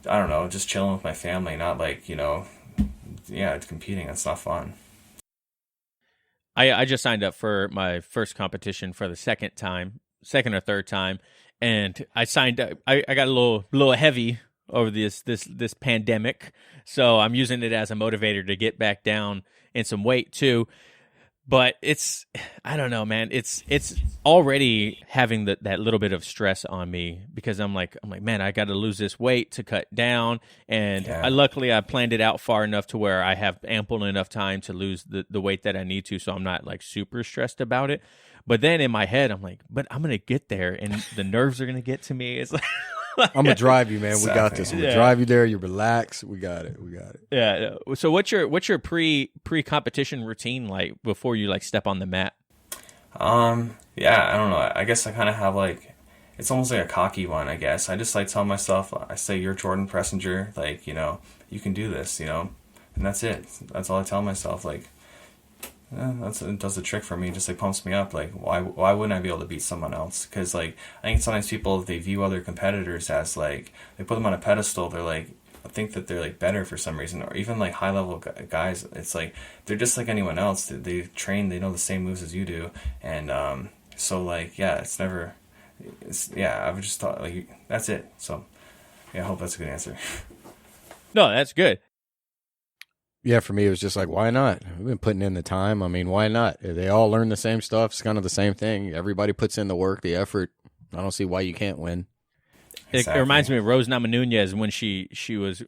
I don't know, just chilling with my family, not like, it's competing. That's not fun. I just signed up for my first competition for the second or third time, and I signed up. I got a little heavy over this pandemic, so I'm using it as a motivator to get back down in some weight too. But I don't know, man. It's already having that little bit of stress on me, because I'm like, man, I got to lose this weight to cut down. And luckily I planned it out far enough to where I have ample enough time to lose the weight that I need to. So I'm not like super stressed about it. But then in my head, I'm like, but I'm going to get there, and the nerves are going to get to me. It's like, I'm going to drive you, man. We got this. I'm going to drive you there. You relax. We got it. Yeah. So what's your pre-competition routine like before you like step on the mat? Yeah, I don't know. I guess I kind of have like, it's almost like a cocky one, I guess. I just like tell myself, I say, you're Jordan Preisinger. Like, you can do this, and that's it. That's all I tell myself. Like, it does the trick for me. Just like pumps me up. Like, why wouldn't I be able to beat someone else? Because like I think sometimes people, they view other competitors as like, they put them on a pedestal. They're like, think that they're like better for some reason, or even like high level guys. It's like they're just like anyone else. They train. They know the same moves as you do. And so like I would just thought like that's it. So I hope that's a good answer. No, that's good. Yeah, for me, it was just like, why not? We've been putting in the time. I mean, why not? They all learn the same stuff. It's kind of the same thing. Everybody puts in the work, the effort. I don't see why you can't win. Exactly. It reminds me of Rose Namajunas when she was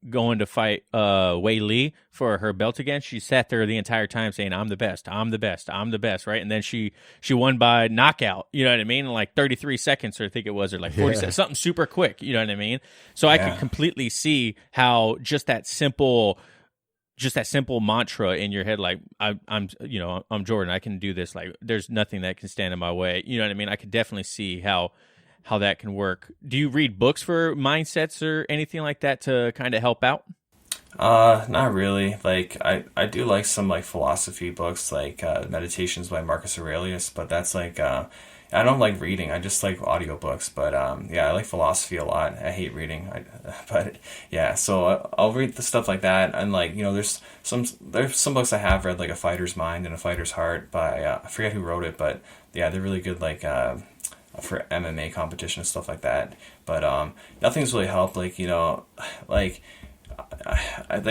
going to fight Wei Li for her belt again. She sat there the entire time saying, I'm the best, I'm the best, I'm the best, right? And then she won by knockout, you know what I mean? In like 33 seconds, or I think it was, or like 40 seconds, something super quick, you know what I mean? So I could completely see how just that simple mantra in your head, like I'm Jordan, I can do this. Like, there's nothing that can stand in my way. You know what I mean? I could definitely see how that can work. Do you read books for mindsets or anything like that to kind of help out? Not really. Like I do like some like philosophy books, like Meditations by Marcus Aurelius, but that's like I don't like reading. I just like audiobooks. But I like philosophy a lot. I hate reading. So I'll read the stuff like that. And like, there's some books I have read, like A Fighter's Mind and A Fighter's Heart by I forget who wrote it, but they're really good, like for MMA competition and stuff like that. But nothing's really helped. Like, like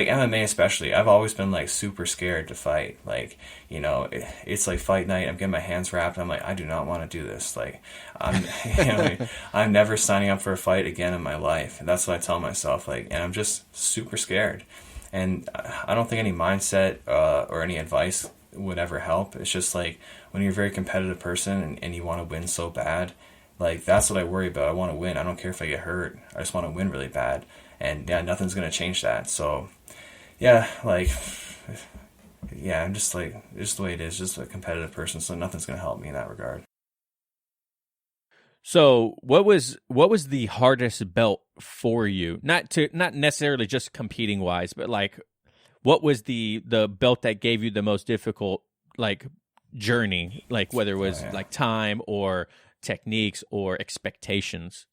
MMA especially, I've always been like super scared to fight. Like, it's like fight night, I'm getting my hands wrapped, I'm like, I do not want to do this. Like, I'm never signing up for a fight again in my life. And that's what I tell myself. Like, and I'm just super scared. And I don't think any mindset or any advice would ever help. It's just like, when you're a very competitive person and you want to win so bad, like, that's what I worry about. I want to win. I don't care if I get hurt. I just want to win really bad. And nothing's going to change that. So I'm just like, just the way it is, just a competitive person. So nothing's going to help me in that regard. So what was the hardest belt for you? Not necessarily just competing wise, but like, what was the belt that gave you the most difficult, like, journey? Like, whether it was like time or techniques or expectations?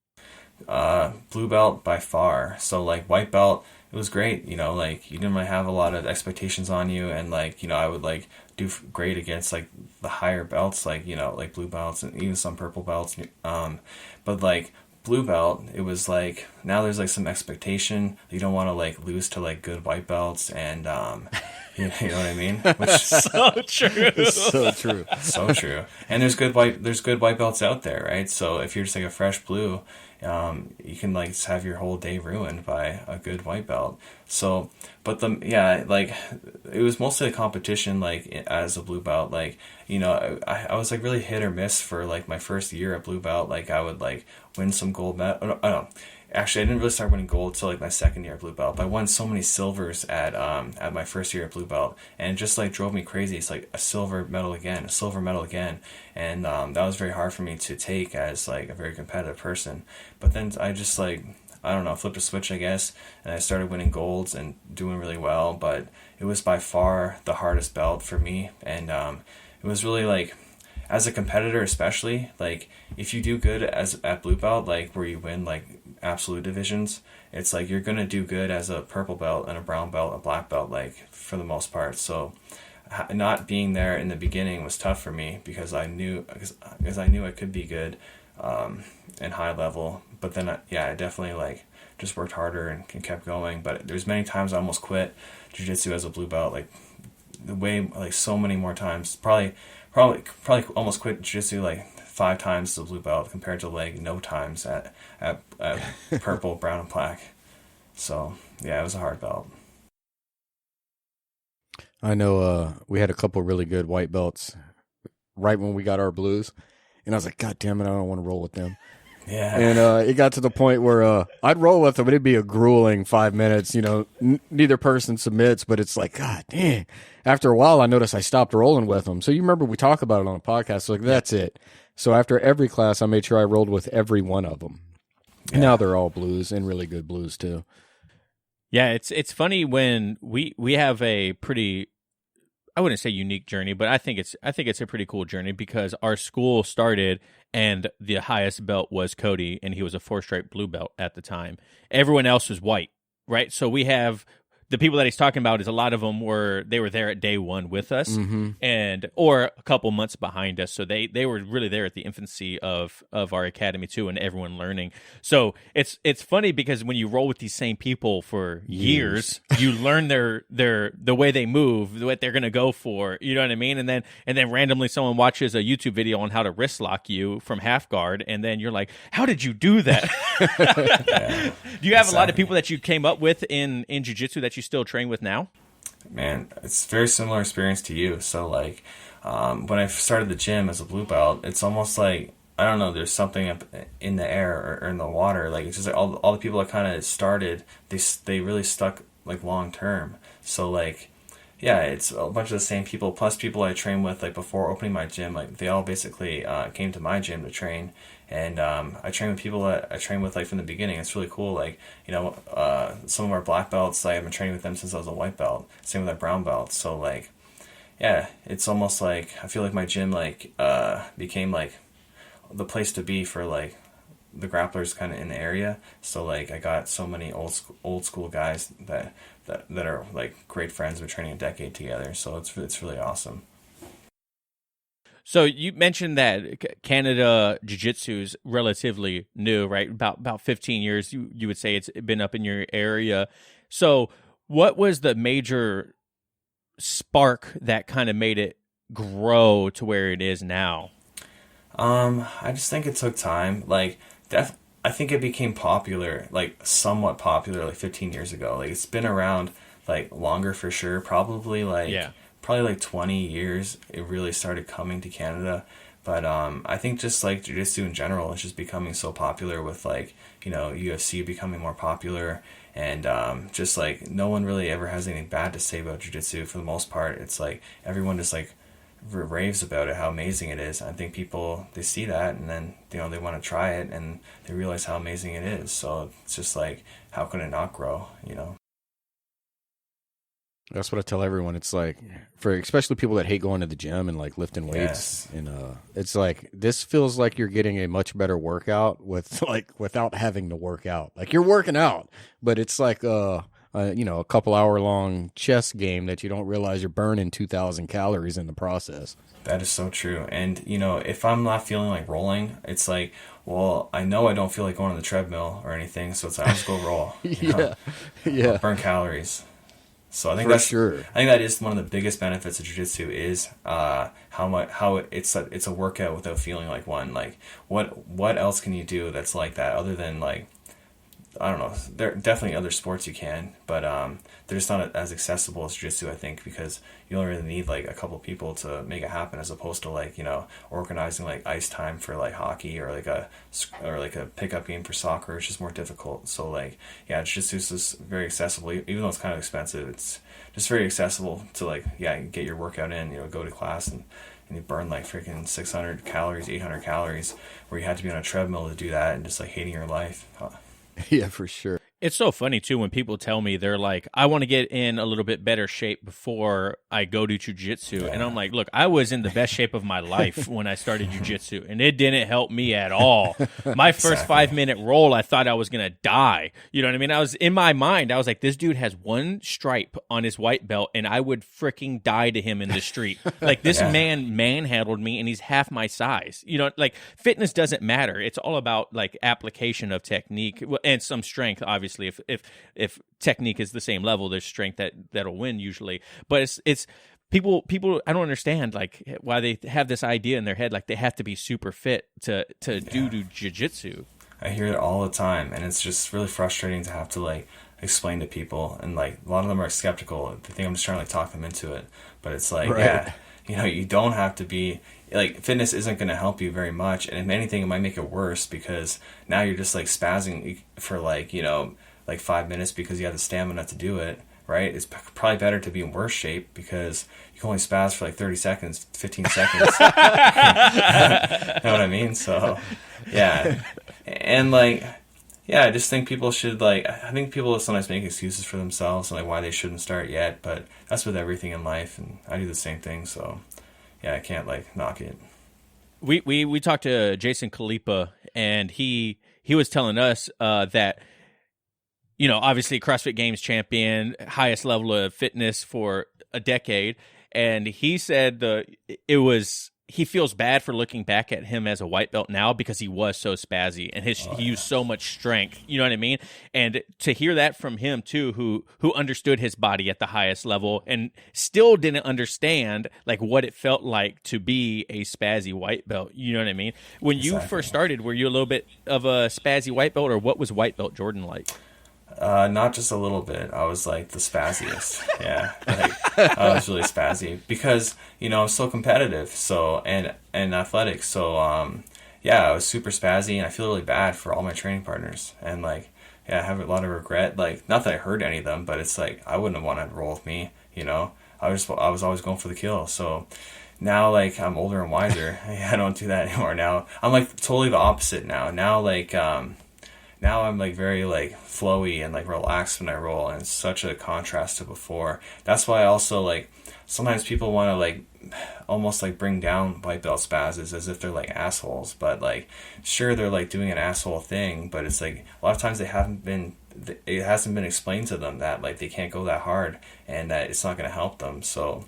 blue belt by far. So like white belt, it was great. You know, like you didn't really have a lot of expectations on you, and like you know, I would like do great against like the higher belts, like you know, like blue belts and even some purple belts. But like blue belt, it was like now there's like some expectation. You don't want to like lose to like good white belts, and you know what I mean? Which So true. So true. so true. And there's good white belts out there, right? So if you're just like a fresh blue, you can like just have your whole day ruined by a good white belt. So, but like it was mostly a competition. Like as a blue belt, like you know, I was like really hit or miss for like my first year at blue belt. Like I would like win some gold medal. Actually, I didn't really start winning gold till like my second year at blue belt. But I won so many silvers at my first year at blue belt, and it just like drove me crazy. It's like a silver medal again, and that was very hard for me to take as like a very competitive person. But then I just like I don't know, flipped a switch, I guess, and I started winning golds and doing really well. But it was by far the hardest belt for me, and it was really like, as a competitor especially, like if you do good at blue belt, like where you win like absolute divisions, it's like you're gonna do good as a purple belt and a brown belt, a black belt, like for the most part. So not being there in the beginning was tough for me because I knew I could be good and high level. But then I definitely like just worked harder and kept going. But there's many times I almost quit jiu-jitsu as a blue belt, like the way like so many more times, probably almost quit jiu-jitsu like 5 times as a blue belt compared to like no times at purple, brown, and black. So yeah, it was a hard belt. I know we had a couple really good white belts right when we got our blues, and I was like, God damn it, I don't want to roll with them. Yeah. And it got to the point where I'd roll with them, but it'd be a grueling 5 minutes. You know, neither person submits, but it's like, God dang. After a while, I noticed I stopped rolling with them. So you remember we talk about it on a podcast. So like, that's it. So after every class, I made sure I rolled with every one of them. Yeah. Now they're all blues and really good blues too. Yeah, it's funny when we have a pretty, I wouldn't say unique journey, but I think it's a pretty cool journey because our school started and the highest belt was Cody, and he was a 4-stripe blue belt at the time. Everyone else was white, right? So we have the people that he's talking about is a lot of them were there at day one with us, and or a couple months behind us. So they were really there at the infancy of our academy too, and everyone learning. So it's funny because when you roll with these same people for years, you learn the way they move, what they're gonna go for. You know what I mean? And then randomly someone watches a YouTube video on how to wrist lock you from half guard, and then you're like, how did you do that? Yeah, do you have a lot of people that you came up with in jiu-jitsu that you still train with now? Man, it's a very similar experience to you. So like when I started the gym as a blue belt, it's almost like, I don't know, there's something up in the air or in the water. Like it's just like all the people that kind of started, they really stuck like long term. So like yeah, it's a bunch of the same people plus people I trained with like before opening my gym. Like they all basically came to my gym to train. And I train with people that I trained with like from the beginning. It's really cool. Like, you know, some of our black belts, like, I've been training with them since I was a white belt. Same with our brown belts. So like, yeah, it's almost like I feel like my gym like became like the place to be for like the grapplers kind of in the area. So like I got so many old school guys that are like great friends. We're training a decade together. So it's really awesome. So you mentioned that Canada Jiu-Jitsu is relatively new, right? About 15 years, you would say it's been up in your area. So what was the major spark that kind of made it grow to where it is now? I just think it took time. Like, I think it became popular, like somewhat popular, like 15 years ago. Like it's been around like longer for sure. Probably like 20 years it really started coming to Canada. But I think just like jiu-jitsu in general is just becoming so popular with like, you know, UFC becoming more popular, and just like no one really ever has anything bad to say about jiu-jitsu for the most part. It's like everyone just like raves about it, how amazing it is. I think people, they see that and then, you know, they want to try it and they realize how amazing it is. So it's just like, how can it not grow, you know? That's what I tell everyone. It's like, for especially people that hate going to the gym and like lifting weights, Yes. and it's like, this feels like you're getting a much better workout with like without having to work out. Like you're working out, but it's like a couple hour long chess game that you don't realize you're burning 2,000 calories in the process. That is so true. And, if I'm not feeling like rolling, it's like, well, I know I don't feel like going on the treadmill or anything, so it's like, I'll just go roll. Yeah. Burn calories. So I think Sure. I think that is one of the biggest benefits of jiu-jitsu is how it's a workout without feeling like one. Like what else can you do that's like that other than like, I don't know. There are definitely other sports you can, but they're just not as accessible as jiu-jitsu, I think, because you only really need like a couple people to make it happen, as opposed to like organizing like ice time for like hockey or like a pickup game for soccer. It's just more difficult. So like jiu-jitsu is very accessible, even though it's kind of expensive. It's just very accessible to like get your workout in. Go to class and you burn like freaking 600 calories, 800 calories, where you had to be on a treadmill to do that and just like hating your life. Yeah, for sure. It's so funny, too, when people tell me they're like, I want to get in a little bit better shape before I go to jiu-jitsu. Yeah. And I'm like, look, I was in the best shape of my life when I started jiu-jitsu, and it didn't help me at all. My first 5-minute roll, I thought I was going to die. You know what I mean? I was in my mind, I was like, this dude has one stripe on his white belt, and I would freaking die to him in the street. Like, this man manhandled me, and he's half my size. Like, fitness doesn't matter. It's all about, like, application of technique and some strength, obviously. If technique is the same level, there's strength that'll win usually. But it's people I don't understand like why they have this idea in their head like they have to be super fit to do jiu-jitsu. I hear it all the time, and it's just really frustrating to have to like explain to people, and like a lot of them are skeptical. They think I'm just trying to like talk them into it, but it's like right. You don't have to be like, fitness isn't going to help you very much, and if anything it might make it worse, because now you're just like spazzing for like like 5 minutes because you have the stamina to do it, right? It's probably better to be in worse shape because you can only spaz for like 30 seconds, 15 seconds. You know what I mean? So yeah, and like I just think people should I think people sometimes make excuses for themselves and like why they shouldn't start yet, but that's with everything in life, and I do the same thing, so yeah, I can't like knock it. We talked to Jason Khalipa, and he was telling us that obviously CrossFit Games champion, highest level of fitness for a decade, and he said he feels bad for looking back at him as a white belt now because he was so spazzy and he used so much strength. You know what I mean? And to hear that from him too, who understood his body at the highest level and still didn't understand like what it felt like to be a spazzy white belt. You know what I mean? When you first started, were you a little bit of a spazzy white belt, or what was white belt Jordan like? Not just a little bit. I was like the spazziest. Yeah, I was really spazzy because I'm so competitive, so and athletic. So I was super spazzy, and I feel really bad for all my training partners. And I have a lot of regret. Like, not that I hurt any of them, but it's like I wouldn't have wanted to roll with me. I was always going for the kill. So now I'm older and wiser. I don't do that anymore. Now I'm like totally the opposite. Now Now I'm very flowy and relaxed when I roll, and it's such a contrast to before. That's why I also sometimes people want to almost bring down white belt spazzes as if they're assholes, but sure, they're doing an asshole thing, but it's a lot of times it hasn't been explained to them that they can't go that hard and that it's not going to help them. So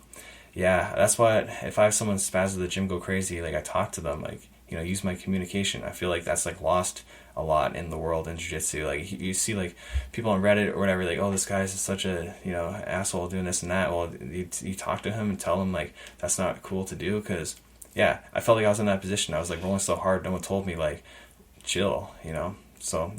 yeah, that's why if I have someone spaz at the gym go crazy, I talk to them, use my communication. I feel that's lost a lot in the world in jiu-jitsu. You see people on Reddit or whatever, oh, this guy's such a asshole doing this and that. Well, you talk to him and tell him that's not cool to do, because I felt I was in that position. I was rolling so hard, no one told me chill, so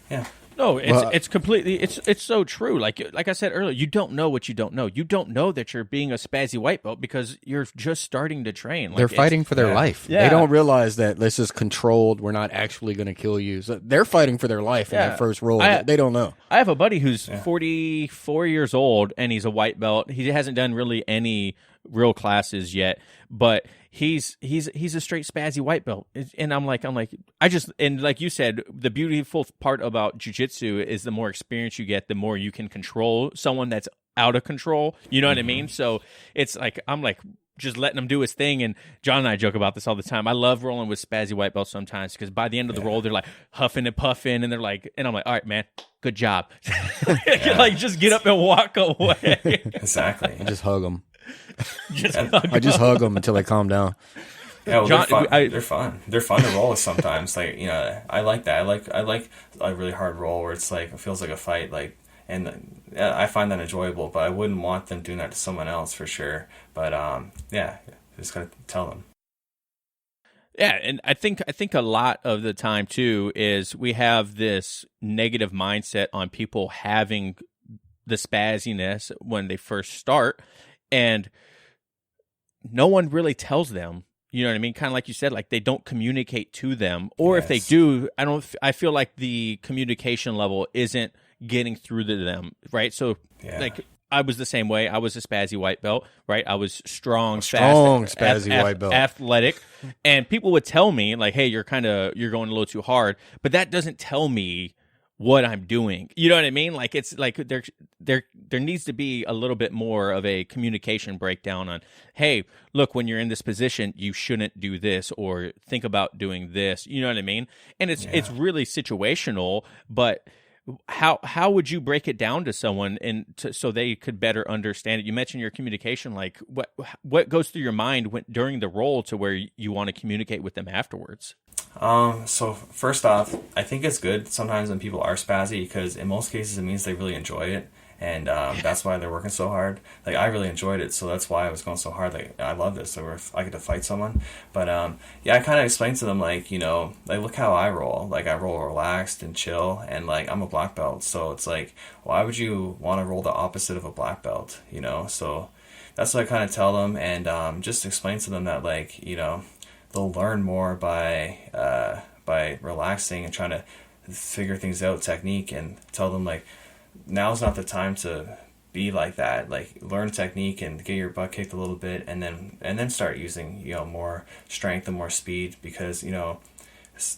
yeah. No, it's completely it's so true. Like I said earlier, you don't know what you don't know. You don't know that you're being a spazzy white belt because you're just starting to train. They're fighting for their life. Yeah. They don't realize that this is controlled. We're not actually going to kill you. So they're fighting for their life in that first roll. They don't know. I have a buddy who's 44 years old, and he's a white belt. He hasn't done really any real classes yet, but he's a straight spazzy white belt. And I'm like and like you said, the beautiful part about jiu-jitsu is the more experience you get, the more you can control someone that's out of control. You know what I mean? So it's like I'm like just letting him do his thing. And John and I joke about this all the time. I love rolling with spazzy white belts sometimes because by the end of the roll, they're like huffing and puffing, and they're like, and I'm like, all right, man, good job. Like just get up and walk away. Exactly. I just hug them. I just hug them until they calm down. Yeah, well, John, they're fun. They're fun to roll with sometimes. Like, you know, I like that. I like a really hard roll where it's like it feels like a fight. Like, and I find that enjoyable. But I wouldn't want them doing that to someone else for sure. But yeah, just gotta tell them. Yeah, and I think a lot of the time too is we have this negative mindset on people having the spazziness when they first start, and no one really tells them. You know what I mean? Kind of like you said, like they don't communicate to them, or if they do, I feel like the communication level isn't getting through to them, right? So, like I was the same way. I was a spazzy white belt, right? I was strong, fast, spazzy white belt, athletic, and people would tell me like, "Hey, you're going a little too hard," but that doesn't tell me what I'm doing. You know what I mean? Like it's like there needs to be a little bit more of a communication breakdown on, hey, look, when you're in this position, you shouldn't do this or think about doing this. You know what I mean? And it's really situational, but how would you break it down to someone so they could better understand it? You mentioned your communication, like what goes through your mind during the roll to where you want to communicate with them afterwards? So first off, I think it's good sometimes when people are spazzy because in most cases it means they really enjoy it, and that's why they're working so hard. Like I really enjoyed it, so that's why I was going so hard. Like I love this, so I get to fight someone. But yeah, I kind of explained to them like, you know, like look how I roll. Like I roll relaxed and chill, and like I'm a black belt, so it's like why would you want to roll the opposite of a black belt? You know, so that's what I kind of tell them, and just explain to them that like, you know, they'll learn more by relaxing and trying to figure things out, technique, and tell them like now's not the time to be like that. Like learn technique and get your butt kicked a little bit, and then start using, you know, more strength and more speed, because you know,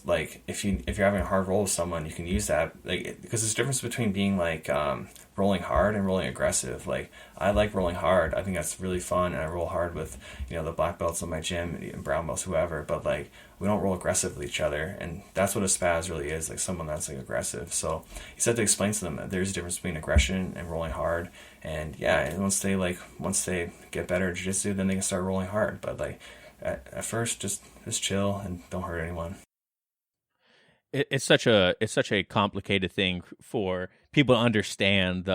like if you're having a hard roll with someone, you can use that, like because there's a difference between being like rolling hard and rolling aggressive. Like I like rolling hard. I think that's really fun, and I roll hard with, you know, the black belts in my gym and brown belts, whoever. But like we don't roll aggressive with each other, and that's what a spaz really is, like someone that's like aggressive. So you just have to explain to them that there's a difference between aggression and rolling hard. And yeah, and once they get better at jiu-jitsu, then they can start rolling hard. But like at first, just chill and don't hurt anyone. It's such a complicated thing for people to understand.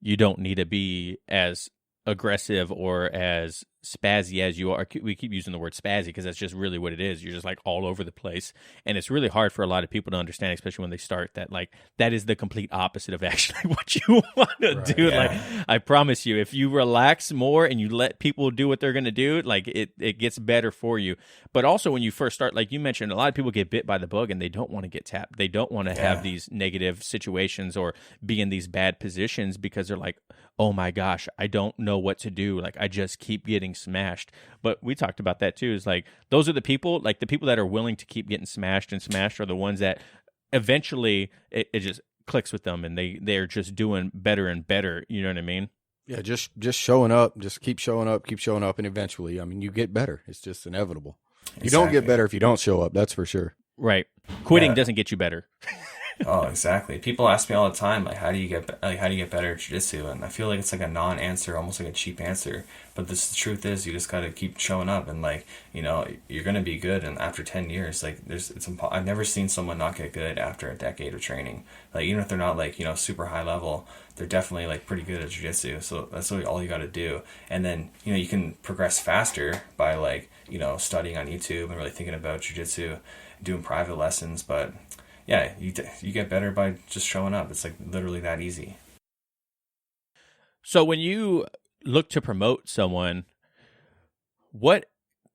You don't need to be as aggressive or as spazzy as you are. We keep using the word spazzy because that's just really what it is. You're just like all over the place, and it's really hard for a lot of people to understand, especially when they start, that like that is the complete opposite of actually what you want to do. Yeah. Like I promise you, if you relax more and you let people do what they're going to do, like it gets better for you. But also when you first start, like you mentioned, a lot of people get bit by the bug and they don't want to get tapped. They don't want to have these negative situations or be in these bad positions because they're like, oh my gosh, I don't know what to do. Like I just keep getting smashed. But we talked about that too. Is like those are the people, like the people that are willing to keep getting smashed are the ones that eventually it just clicks with them, and they're just doing better and better. You know what I mean? Yeah, just showing up, just keep showing up, and eventually, I mean, you get better. It's just inevitable. Exactly. You don't get better if you don't show up. That's for sure. Right. Quitting doesn't get you better. Oh, exactly. People ask me all the time, like, how do you get better at jiu-jitsu? And I feel like it's like a non-answer, almost like a cheap answer. But the truth is, you just got to keep showing up, and like, you know, you're gonna be good. And after 10 years, like, I've never seen someone not get good after a decade of training. Like, even if they're not like, you know, super high level, they're definitely like pretty good at jiu-jitsu. So that's really all you got to do. And then, you know, you can progress faster by like, you know, studying on YouTube and really thinking about jiu-jitsu, doing private lessons, but. Yeah, you get better by just showing up. It's like literally that easy. So when you look to promote someone, what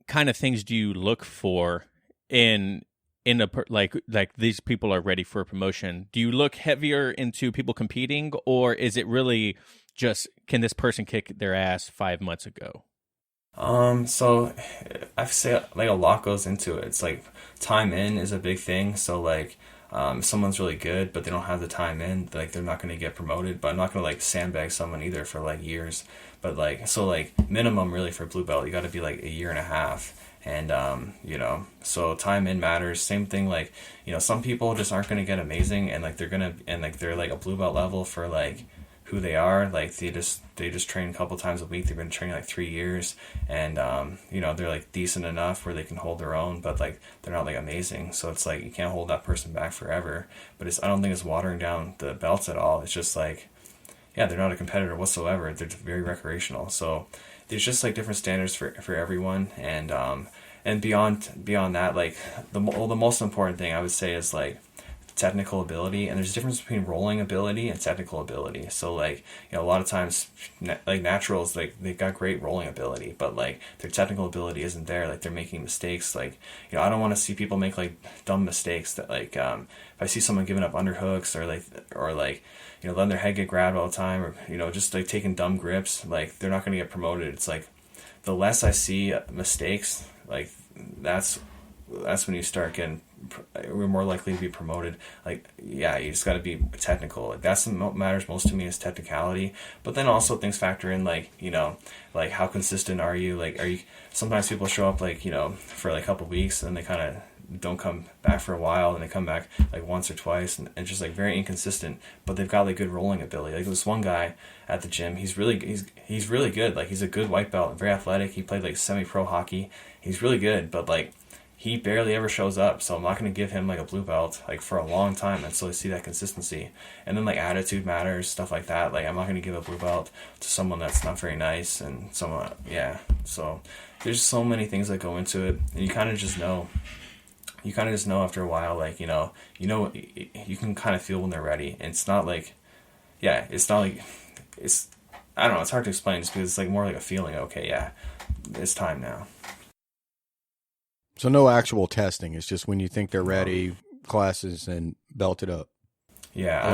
kind of things do you look for in a like these people are ready for a promotion? Do you look heavier into people competing, or is it really just can this person kick their ass 5 months ago? So I say like a lot goes into it. It's like time in is a big thing. So like If someone's really good, but they don't have the time in, like they're not going to get promoted. But I'm not going to like sandbag someone either for like years. But like, so like minimum really for blue belt, you got to be like a year and a half. And, you know, so time in matters. Same thing, like, you know, some people just aren't going to get amazing, and like they're like a blue belt level for like who they are. Like they just train a couple times a week. They've been training like 3 years, and you know, they're like decent enough where they can hold their own, but like they're not like amazing. So it's like you can't hold that person back forever. But I don't think it's watering down the belts at all. It's just like, yeah, they're not a competitor whatsoever. They're very recreational. So there's just like different standards for everyone, and beyond that, like the most important thing I would say is like technical ability. And there's a difference between rolling ability and technical ability. So like, you know, a lot of times like naturals, like they've got great rolling ability, but like their technical ability isn't there. Like they're making mistakes. Like, you know, I don't want to see people make like dumb mistakes that like if I see someone giving up underhooks or like you know, letting their head get grabbed all the time, or you know, just like taking dumb grips, like they're not going to get promoted. It's like the less I see mistakes, like that's when you start getting, we're more likely to be promoted. Like, yeah, you just got to be technical. Like that's what matters most to me, is technicality. But then also things factor in, like, you know, like how consistent are you? Like, are you? Sometimes people show up like, you know, for like a couple of weeks, and they kind of don't come back for a while, and they come back like once or twice, and just like very inconsistent, but they've got like good rolling ability. Like this one guy at the gym, he's really good. Like he's a good white belt, very athletic. He played like semi-pro hockey. He's really good, but like he barely ever shows up. So I'm not going to give him like a blue belt like for a long time until I see that consistency. And then like attitude matters, stuff like that. Like I'm not going to give a blue belt to someone that's not very nice, and someone, yeah. So there's so many things that go into it, and you kind of just know. You kind of just know after a while, like, you can kind of feel when they're ready. And it's not like, yeah, it's not like, it's, I don't know, it's hard to explain just because it's like more like a feeling. Okay, yeah, it's time now. So no actual testing. It's just when you think they're ready, classes and belt it up. Yeah,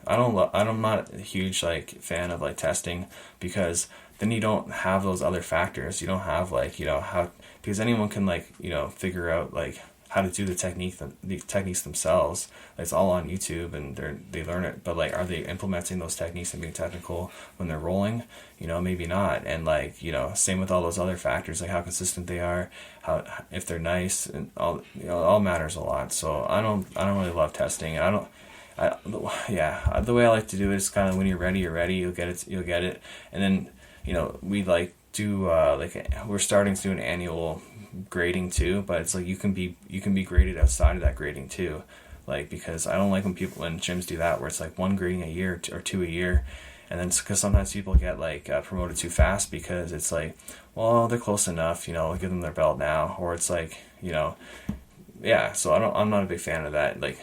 I'm not a huge like fan of like testing, because then you don't have those other factors. You don't have like, you know, how, because anyone can like, you know, figure out like how to do the techniques themselves. It's all on YouTube, and they learn it. But like, are they implementing those techniques and being technical when they're rolling? You know, maybe not. And like, you know, same with all those other factors, like how consistent they are, how, if they're nice, and all, you know, it all matters a lot. So I don't really love testing. And the way I like to do it is kind of when you're ready, you'll get it. And then, you know, we like do like we're starting to do an annual grading too, but it's like you can be graded outside of that grading too, like, because I don't like when gyms do that, where it's like one grading a year or two a year, and then because sometimes people get like promoted too fast, because it's like, well, they're close enough, you know, give them their belt now, or it's like, you know, yeah. So I'm not a big fan of that. Like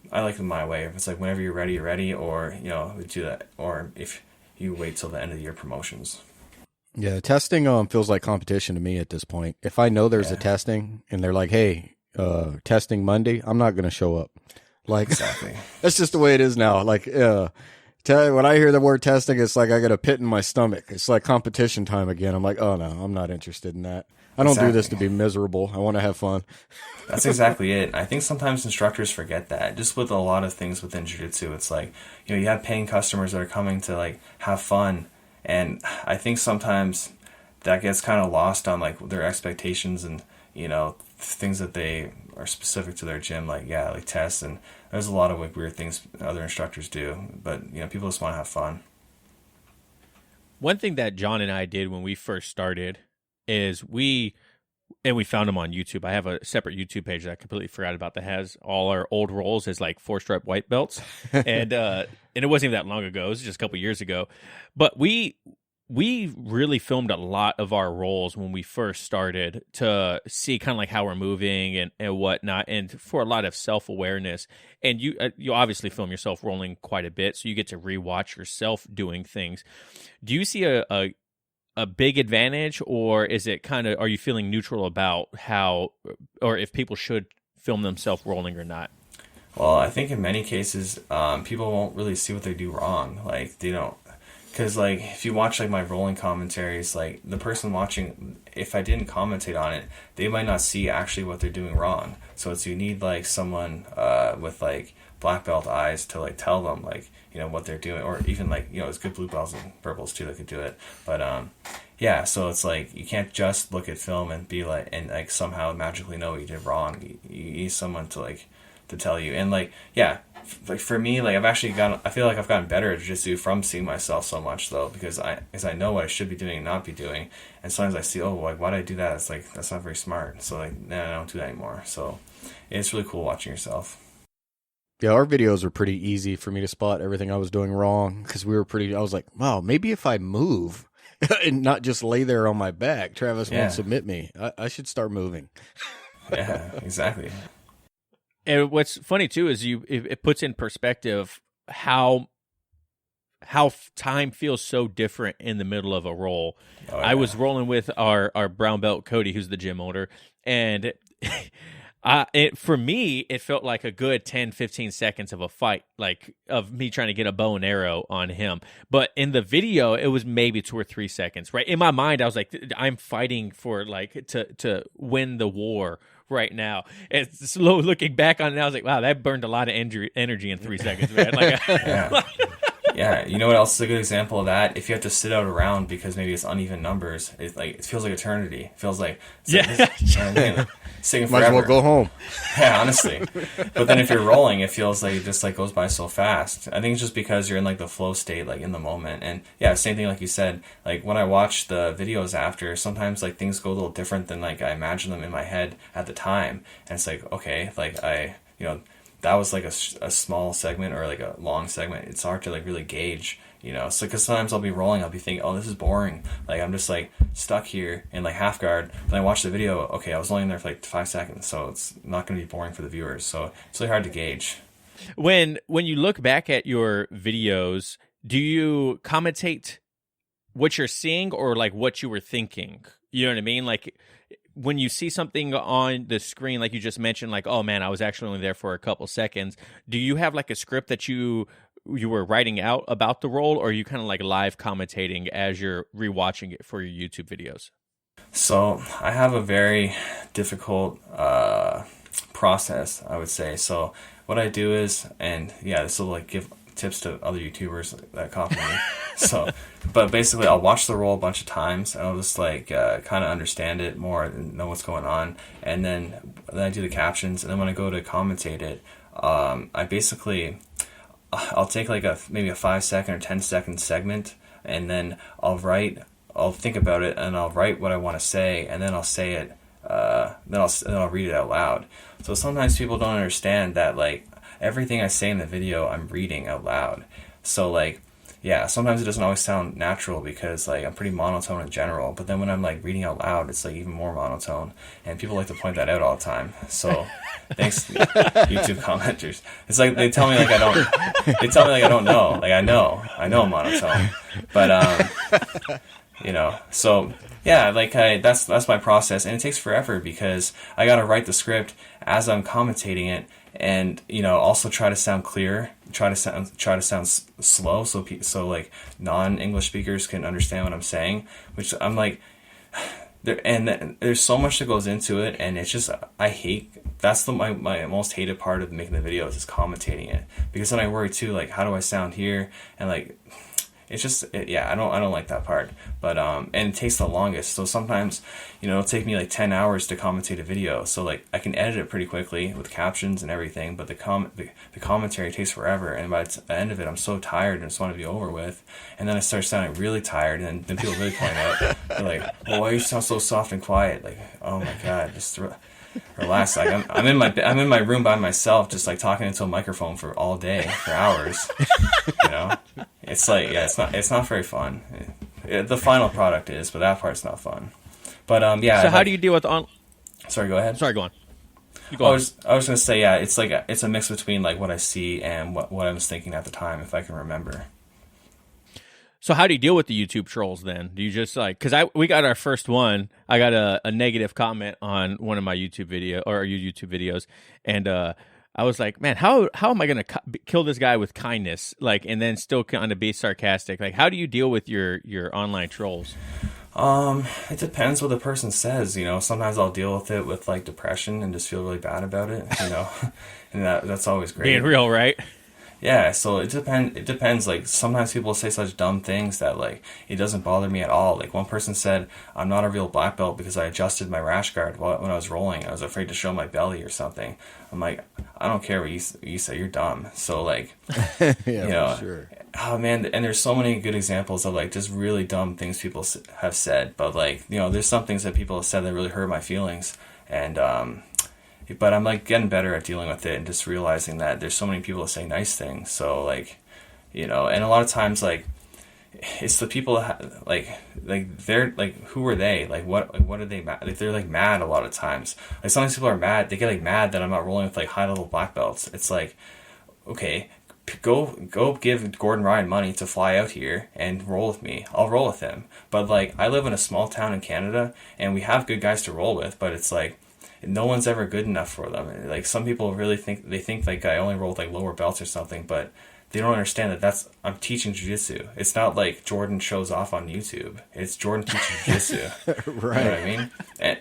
I like it my way. If it's like whenever you're ready, or you know, we do that, or if you wait till the end of the year promotions. Yeah, testing feels like competition to me at this point. If I know there's a testing and they're like, "Hey, testing Monday," I'm not going to show up. Like, exactly. That's just the way it is now. Like, when I hear the word testing, it's like I got a pit in my stomach. It's like competition time again. I'm like, oh no, I'm not interested in that. I don't do this to be miserable. I want to have fun. That's exactly it. I think sometimes instructors forget that. Just with a lot of things within jiu-jitsu, it's like, you know, you have paying customers that are coming to like have fun. And I think sometimes that gets kind of lost on like their expectations, and, you know, things that they are specific to their gym, like, yeah, like tests. And there's a lot of like weird things other instructors do, but, you know, people just want to have fun. One thing that John and I did when we first started is we found him on YouTube. I have a separate YouTube page that I completely forgot about that has all our old rolls as like 4-stripe white belts. And it wasn't even that long ago. It was just a couple years ago. But we really filmed a lot of our rolls when we first started to see kind of like how we're moving and whatnot, and for a lot of self-awareness. And you obviously film yourself rolling quite a bit, so you get to rewatch yourself doing things. Do you see a big advantage, or is it kind of, are you feeling neutral about how, or if people should film themselves rolling or not? Well, I think in many cases, people won't really see what they do wrong. Like, they don't, because like if you watch like my rolling commentaries, like the person watching, if I didn't commentate on it, they might not see actually what they're doing wrong. So it's, you need like someone with like black belt eyes to like tell them like, you know, what they're doing, or even like, you know, it's good blue belts and purples too that could do it. But yeah, so it's like you can't just look at film and be like, and like somehow magically know what you did wrong. You need someone to like to tell you. And like, yeah, like for me, like I feel like I've gotten better at jiu-jitsu from seeing myself so much though, because I know what I should be doing and not be doing. And sometimes I see, oh, like why did I do that? It's like, that's not very smart. So like, nah, I don't do that anymore. So it's really cool watching yourself. Yeah, our videos were pretty easy for me to spot everything I was doing wrong, because I was like, wow, maybe if I move and not just lay there on my back, Travis won't submit me. I should start moving. Yeah, exactly. And what's funny too is it puts in perspective how time feels so different in the middle of a roll. Oh, yeah. I was rolling with our brown belt Cody, who's the gym owner, and for me, it felt like a good 10, 15 seconds of a fight, like of me trying to get a bow and arrow on him. But in the video, it was maybe 2 or 3 seconds, right? In my mind, I was like, I'm fighting for like to win the war right now. And slow looking back on it, I was like, wow, that burned a lot of energy in 3 seconds, man. Like, yeah. Yeah, you know what else is a good example of that? If you have to sit out a round because maybe it's uneven numbers, it feels like eternity. It feels like, singing forever. Might as well go home. Yeah, honestly. But then if you're rolling, it feels like it just like goes by so fast. I think it's just because you're in like the flow state, like in the moment. And yeah, same thing like you said. Like when I watch the videos after, sometimes like things go a little different than like I imagine them in my head at the time. And it's like, okay, like that was like a small segment or like a long segment. It's hard to like really gauge, you know. So because sometimes I'll be rolling, I'll be thinking, oh, this is boring. Like I'm just like stuck here in like half guard. Then I watch the video. Okay, I was only in there for like 5 seconds, so it's not going to be boring for the viewers. So it's really hard to gauge. When you look back at your videos, do you commentate what you're seeing or like what you were thinking? You know what I mean? Like, when you see something on the screen, like you just mentioned, like, oh man, I was actually only there for a couple seconds. Do you have like a script that you were writing out about the role, or are you kind of like live commentating as you're rewatching it for your YouTube videos? So I have a very difficult process, I would say. So what I do is, and yeah, this will like give tips to other YouTubers that copy me. So, but basically I'll watch the role a bunch of times and I'll just like kind of understand it more and know what's going on. And then I do the captions, and then when I go to commentate it, I'll take like maybe a 5 second or 10 second segment, and then I'll think about it and I'll write what I want to say, and then I'll say it, then I'll read it out loud. So sometimes people don't understand that like everything I say in the video I'm reading out loud. So like, yeah, sometimes it doesn't always sound natural because like I'm pretty monotone in general, but then when I'm like reading out loud, it's like even more monotone, and people like to point that out all the time. So thanks YouTube commenters. It's like they tell me like I don't know. Like I know I'm monotone. But you know, so yeah, like that's my process, and it takes forever because I got to write the script as I'm commentating it, and you know, also try to sound clear, try to sound slow, so like non-English speakers can understand what I'm saying. Which I'm like, there's so much that goes into it, and it's just that's my most hated part of making the videos is commentating it, because then I worry too, like how do I sound here, and like it's just I don't like that part. But and it takes the longest. So sometimes, you know, it'll take me like 10 hours to commentate a video. So like I can edit it pretty quickly with captions and everything, but the commentary takes forever. And by the end of it, I'm so tired and just want to be over with. And then I start sounding really tired, and then people really point out, they're like, "Oh, why you sound so soft and quiet?" Like, oh my god, just relax. Like I'm in my room by myself, just like talking into a microphone for all day, for hours. You know, it's like it's not very fun. The final product is, but that part's not fun. But yeah. So how do you deal with Sorry, go ahead. Sorry, go on. I was gonna say, yeah, it's like it's a mix between like what I see and what I was thinking at the time, if I can remember. So how do you deal with the YouTube trolls then? Do you just like, because we got our first one, I got a negative comment on one of my YouTube videos, and I was like, man, how am I going to kill this guy with kindness, like, and then still kind of be sarcastic? Like, how do you deal with your online trolls? It depends what the person says, you know. Sometimes I'll deal with it with like depression and just feel really bad about it, you know. And that's always great. Being real, right? Yeah, so it depends. Like, sometimes people say such dumb things that, like, it doesn't bother me at all. Like, one person said, I'm not a real black belt because I adjusted my rash guard when I was rolling. I was afraid to show my belly or something. I'm like, I don't care what you say. You're dumb. So, like, Yeah, you know, for sure. oh, man. And there's so many good examples of, like, just really dumb things people have said. But, like, you know, there's some things that people have said that really hurt my feelings. And, but I'm like getting better at dealing with it and just realizing that there's so many people that say nice things. So, like, you know, and a lot of times, like, it's the people that like they're like, who are they? Like, what are they mad? Like, they're like mad a lot of times. Like, sometimes people are mad. They get like mad that I'm not rolling with like high level black belts. It's like, okay, go give Gordon Ryan money to fly out here and roll with me. I'll roll with him. But like, I live in a small town in Canada and we have good guys to roll with, but it's like, no one's ever good enough for them. Like, some people really think like I only roll with like lower belts or something, but they don't understand that I'm teaching jiu-jitsu. It's not like Jordan shows off on YouTube. It's Jordan teaches jiu-jitsu. Right. You know what I mean? And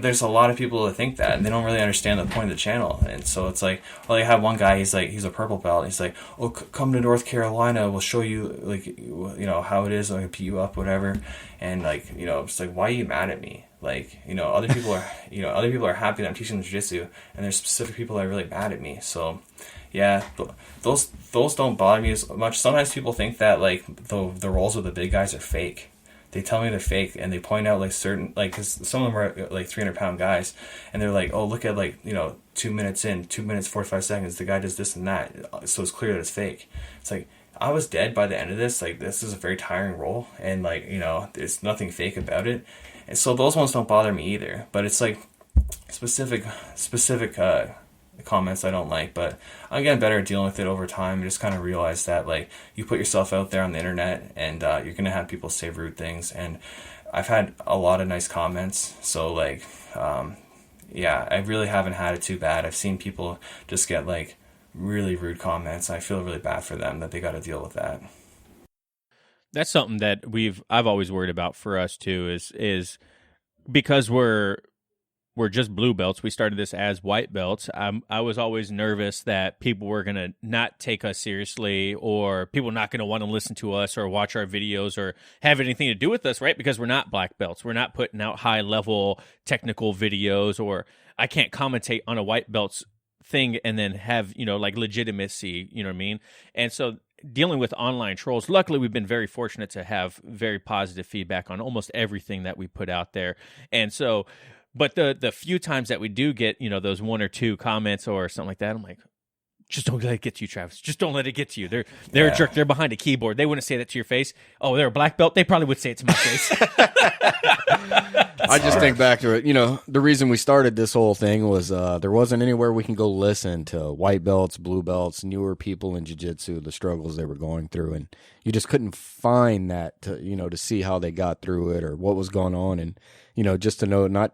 there's a lot of people that think that, and they don't really understand the point of the channel. And so it's like, well, I have one guy, he's a purple belt. He's like, oh, come to North Carolina. We'll show you, like, you know, how it is. I'll beat you up, whatever. And, like, you know, it's like, why are you mad at me? Like, you know, other people are happy that I'm teaching jiu-jitsu, and there's specific people that are really mad at me. So, yeah, those don't bother me as much. Sometimes people think that, like, the rolls with the big guys are fake. They tell me they're fake, and they point out, like, certain, like, because some of them are like 300-pound guys, and they're like, oh, look at, like, you know, 2 minutes in, 2 minutes 45 seconds, the guy does this and that, so it's clear that it's fake. It's like, I was dead by the end of this. Like, this is a very tiring roll, and, like, you know, there's nothing fake about it. And so those ones don't bother me either. But it's like specific comments I don't like. But I'm getting better at dealing with it over time. I just kind of realize that, like, you put yourself out there on the internet, and you're gonna have people say rude things. And I've had a lot of nice comments. So, like, yeah, I really haven't had it too bad. I've seen people just get, like, really rude comments. I feel really bad for them that they got to deal with that. That's something that I've always worried about for us too, is because we're just blue belts. We started this as white belts. I was always nervous that people were gonna not take us seriously, or people not gonna want to listen to us or watch our videos or have anything to do with us, right? Because we're not black belts. We're not putting out high level technical videos, or I can't commentate on a white belt's thing and then have, you know, like, legitimacy, you know what I mean? And so dealing with online trolls, luckily we've been very fortunate to have very positive feedback on almost everything that we put out there. And so, but the few times that we do get, you know, those one or two comments or something like that, I'm like, just don't let it get to you, Travis. Just don't let it get to you. They're a jerk. They're behind a keyboard. They wouldn't say that to your face. Oh, they're a black belt. They probably would say it to my face. I just think back to it. You know, the reason we started this whole thing was there wasn't anywhere we can go listen to white belts, blue belts, newer people in jiu-jitsu, the struggles they were going through. And you just couldn't find that to see how they got through it or what was going on. And, you know, just to know, not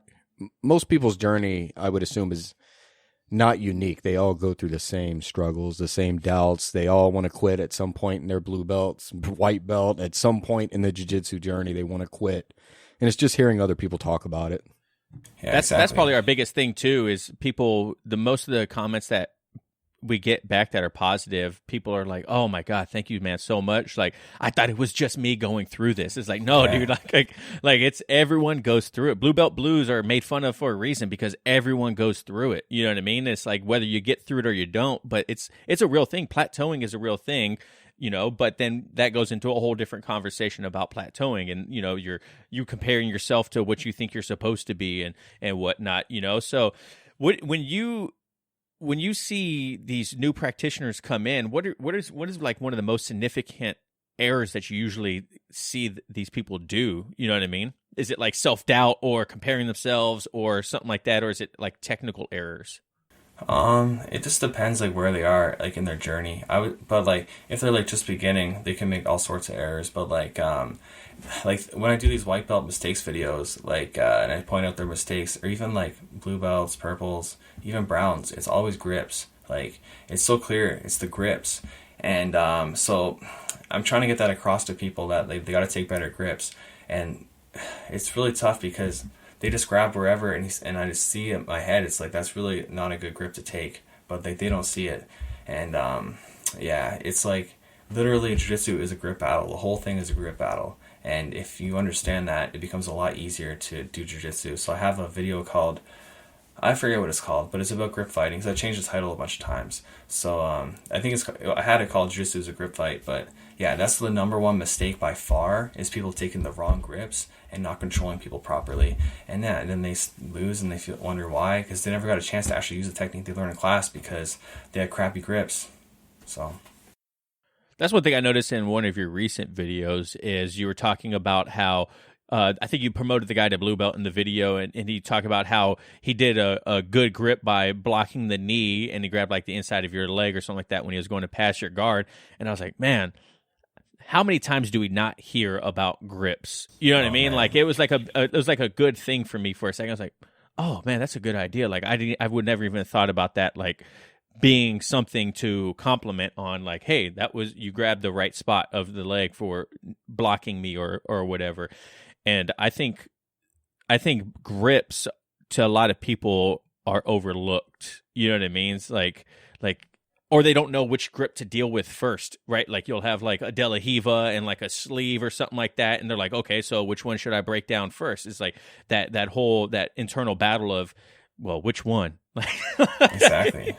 most people's journey, I would assume, is not unique. They all go through the same struggles, the same doubts. They all want to quit at some point in their blue belts, white belt. At some point in the jiu-jitsu journey, they want to quit. And it's just hearing other people talk about it. Yeah, that's probably our biggest thing too, is people, most of the comments that we get back that are positive, people are like, oh my God, thank you, man, so much. Like, I thought it was just me going through this. It's like, no, dude, like it's, everyone goes through it. Blue belt blues are made fun of for a reason, because everyone goes through it. You know what I mean? It's like, whether you get through it or you don't, but it's a real thing. Plateauing is a real thing. You know, but then that goes into a whole different conversation about plateauing, and, you know, you comparing yourself to what you think you're supposed to be and whatnot, you know. So when you see these new practitioners come in, what is like one of the most significant errors that you usually see these people do? You know what I mean? Is it like self-doubt or comparing themselves or something like that, or is it like technical errors? It just depends, like, where they are, like, in their journey. But like, if they're like just beginning, they can make all sorts of errors. But like when I do these white belt mistakes videos, like, and I point out their mistakes, or even like blue belts, purples, even browns, it's always grips. Like, it's so clear. It's the grips. And so I'm trying to get that across to people that they got to take better grips. And it's really tough because they just grab wherever, and I just see it in my head. It's like, that's really not a good grip to take, but they don't see it. And yeah, it's like literally jiu-jitsu is a grip battle. The whole thing is a grip battle. And if you understand that, it becomes a lot easier to do jiu-jitsu. So I have a video called, I forget what it's called, but it's about grip fighting. So I changed the title a bunch of times. So I think I had it called Jiu-Jitsu is a grip fight. But yeah, that's the number one mistake by far, is people taking the wrong grips and not controlling people properly. And yeah, and then they lose and they wonder why, because they never got a chance to actually use the technique they learned in class because they had crappy grips. So that's one thing I noticed in one of your recent videos is you were talking about how I think you promoted the guy to blue belt in the video, and he talked about how he did a good grip by blocking the knee, and he grabbed like the inside of your leg or something like that when he was going to pass your guard. And I was like, man, how many times do we not hear about grips? You know what I mean? Man. Like it was like a good thing for me for a second. I was like, oh man, that's a good idea. Like I would never even have thought about that. Like being something to compliment on, like, hey, that was, you grabbed the right spot of the leg for blocking me or whatever. And I think grips to a lot of people are overlooked. You know what I mean? It's like, or they don't know which grip to deal with first, right? Like you'll have like a De La Hiva and like a sleeve or something like that, and they're like, okay, so which one should I break down first? It's like that whole internal battle of, well, which one? Exactly.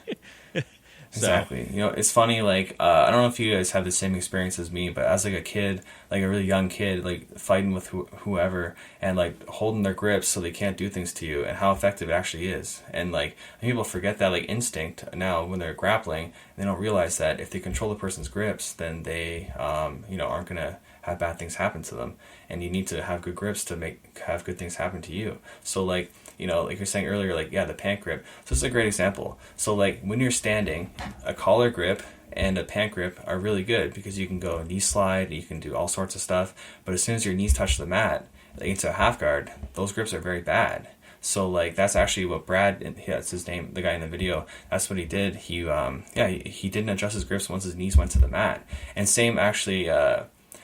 Exactly. You know, it's funny, like, I don't know if you guys have the same experience as me, but as like a kid, like a really young kid, like fighting with whoever and like holding their grips so they can't do things to you, and how effective it actually is. And like people forget that like instinct now when they're grappling. They don't realize that if they control the person's grips, then they aren't going to have bad things happen to them. And you need to have good grips to have good things happen to you. So like, like you're saying earlier, like, yeah, the pant grip. So this is a great example. So like when you're standing, a collar grip and a pant grip are really good because you can go knee slide, you can do all sorts of stuff. But as soon as your knees touch the mat, like into a half guard, those grips are very bad. So like that's actually what Brad, that's his name, the guy in the video, that's what he did. He didn't adjust his grips once his knees went to the mat. And same actually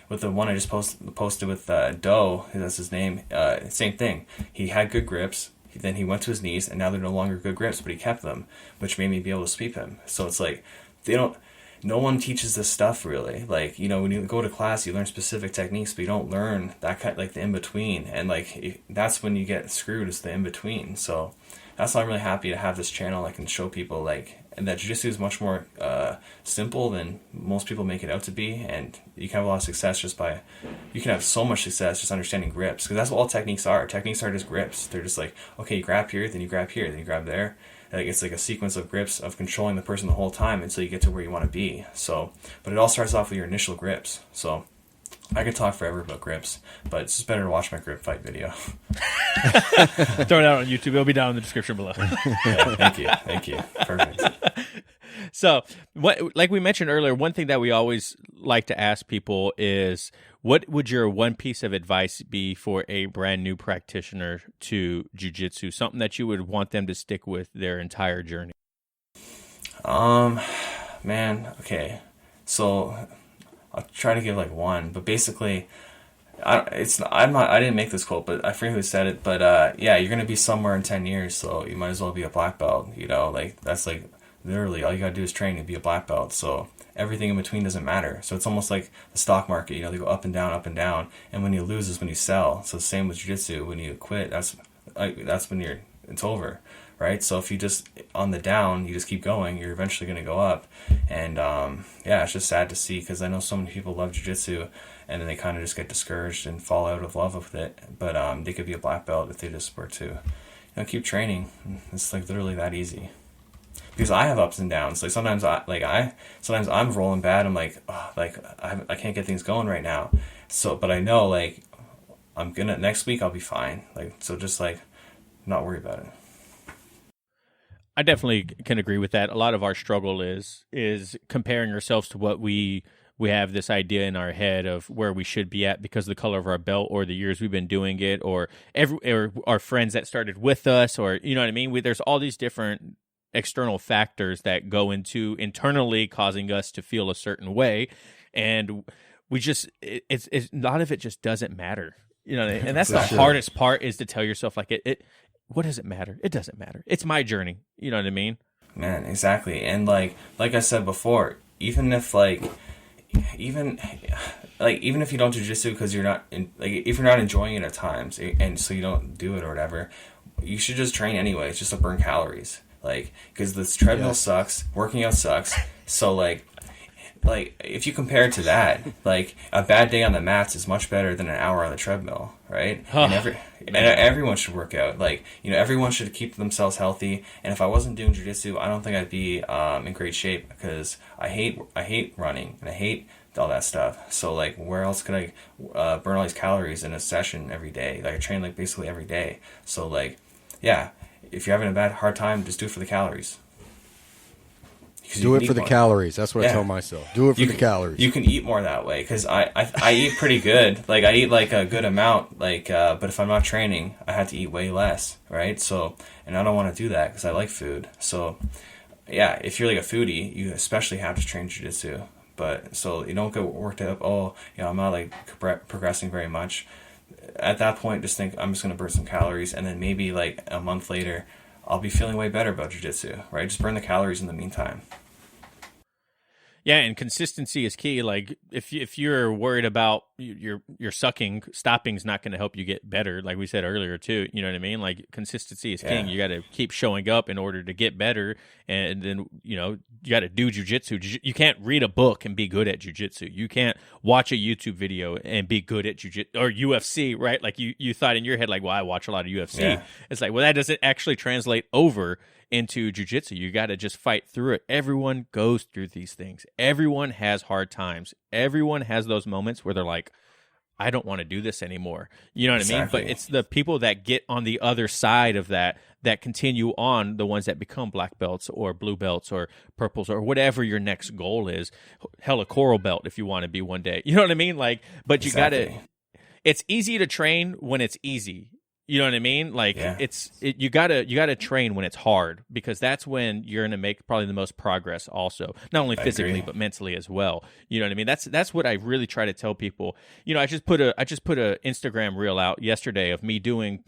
with the one I just posted with Doe, that's his name, same thing. He had good grips. Then he went to his knees, and now they're no longer good grips, but he kept them, which made me be able to sweep him. So it's like, no one teaches this stuff really. Like, when you go to class, you learn specific techniques, but you don't learn that kind, like the in-between. And like, that's when you get screwed, is the in-between. So that's why I'm really happy to have this channel. I can show people like, and that jiu-jitsu is much more simple than most people make it out to be, and you can have a lot of success you can have so much success just understanding grips, because that's what all techniques are. Techniques are just grips. They're just like, okay, you grab here, then you grab here, then you grab there. Like it's like a sequence of grips of controlling the person the whole time until you get to where you want to be. So, but it all starts off with your initial grips. So I could talk forever about grips, but it's just better to watch my grip fight video. Throw it out on YouTube. It'll be down in the description below. Yeah, thank you. Perfect. So, like we mentioned earlier, one thing that we always like to ask people is, what would your one piece of advice be for a brand new practitioner to jiu-jitsu? Something that you would want them to stick with their entire journey? Man, okay. So I'll try to give like one, but basically, I didn't make this quote, but I forget who said it. But yeah, you're gonna be somewhere in 10 years, so you might as well be a black belt. Like that's like literally all you gotta do is train and be a black belt. So everything in between doesn't matter. So it's almost like the stock market. They go up and down, and when you lose is when you sell. So same with jiu-jitsu. When you quit, that's when it's over. Right? So if you just, on the down, you just keep going, you're eventually going to go up. And yeah, it's just sad to see, because I know so many people love jiu-jitsu, and then they kind of just get discouraged and fall out of love with it. But they could be a black belt if they just were to keep training. It's like literally that easy. Because I have ups and downs. Like sometimes I'm rolling bad. I'm like, oh, like I can't get things going right now. So, but I know like next week I'll be fine. Like, so just like not worry about it. I definitely can agree with that. A lot of our struggle is comparing ourselves to what we have this idea in our head of where we should be at because of the color of our belt or the years we've been doing it, or our friends that started with us, or you know what I mean. There's all these different external factors that go into internally causing us to feel a certain way, and we just it's a lot of it just doesn't matter, you know. And that's the hardest part, is to tell yourself like it. What does it matter? It doesn't matter. It's my journey. You know what I mean? Man, exactly. And like I said before, even if even if you don't jiu-jitsu because you're not if you're not enjoying it at times, and so you don't do it or whatever, you should just train anyway. It's just to burn calories. Because this treadmill sucks, working out sucks. So like if you compare it to that, like a bad day on the mats is much better than an hour on the treadmill, right? And everyone should work out. Like, you know, everyone should keep themselves healthy. And if I wasn't doing jiu-jitsu, I don't think I'd be in great shape, because I hate running and I hate all that stuff. So like, where else could I burn all these calories in a session every day? Like, I train like basically every day. So like, yeah, if you're having a hard time, just do it for the calories. Do it for the calories. That's what I tell myself. Do it for the calories. You can eat more that way, because I eat pretty good. Like, I eat like a good amount. Like, but if I'm not training, I have to eat way less, right? So, and I don't want to do that because I like food. So, yeah, if you're like a foodie, you especially have to train jiu-jitsu. But so you don't get worked up. Oh, you know, I'm not like progressing very much. At that point, just think, I'm just going to burn some calories, and then maybe like a month later, I'll be feeling way better about jiu-jitsu, right? Just burn the calories in the meantime. Yeah, and consistency is key. Like, if you're worried about your sucking, stopping's not going to help you get better. Like we said earlier too, you know what I mean? Like, consistency is king. You got to keep showing up in order to get better, and then, you know, you got to do jiu-jitsu. You can't read a book and be good at jiu-jitsu. You can't watch a YouTube video and be good at jiu-jitsu or UFC, right? Like, you thought in your head, like, well, I watch a lot of UFC. Yeah. It's like, well, that doesn't actually translate over into jiu-jitsu. You got to just fight through it. Everyone goes through these things. Everyone has hard times. Everyone has those moments where they're like, I don't want to do this anymore. You know what I mean? But it's the people that get on the other side of that continue on, the ones that become black belts or blue belts or purples or whatever your next goal is. Hell, a coral belt if you want to be one day. You know what I mean? Like, but you got to, it's easy to train when it's easy. You know what I mean? Like, you gotta train when it's hard, because that's when you're gonna make probably the most progress. Also, not only physically but mentally as well. You know what I mean? That's what I really try to tell people. You know, I just put a Instagram reel out yesterday of me doing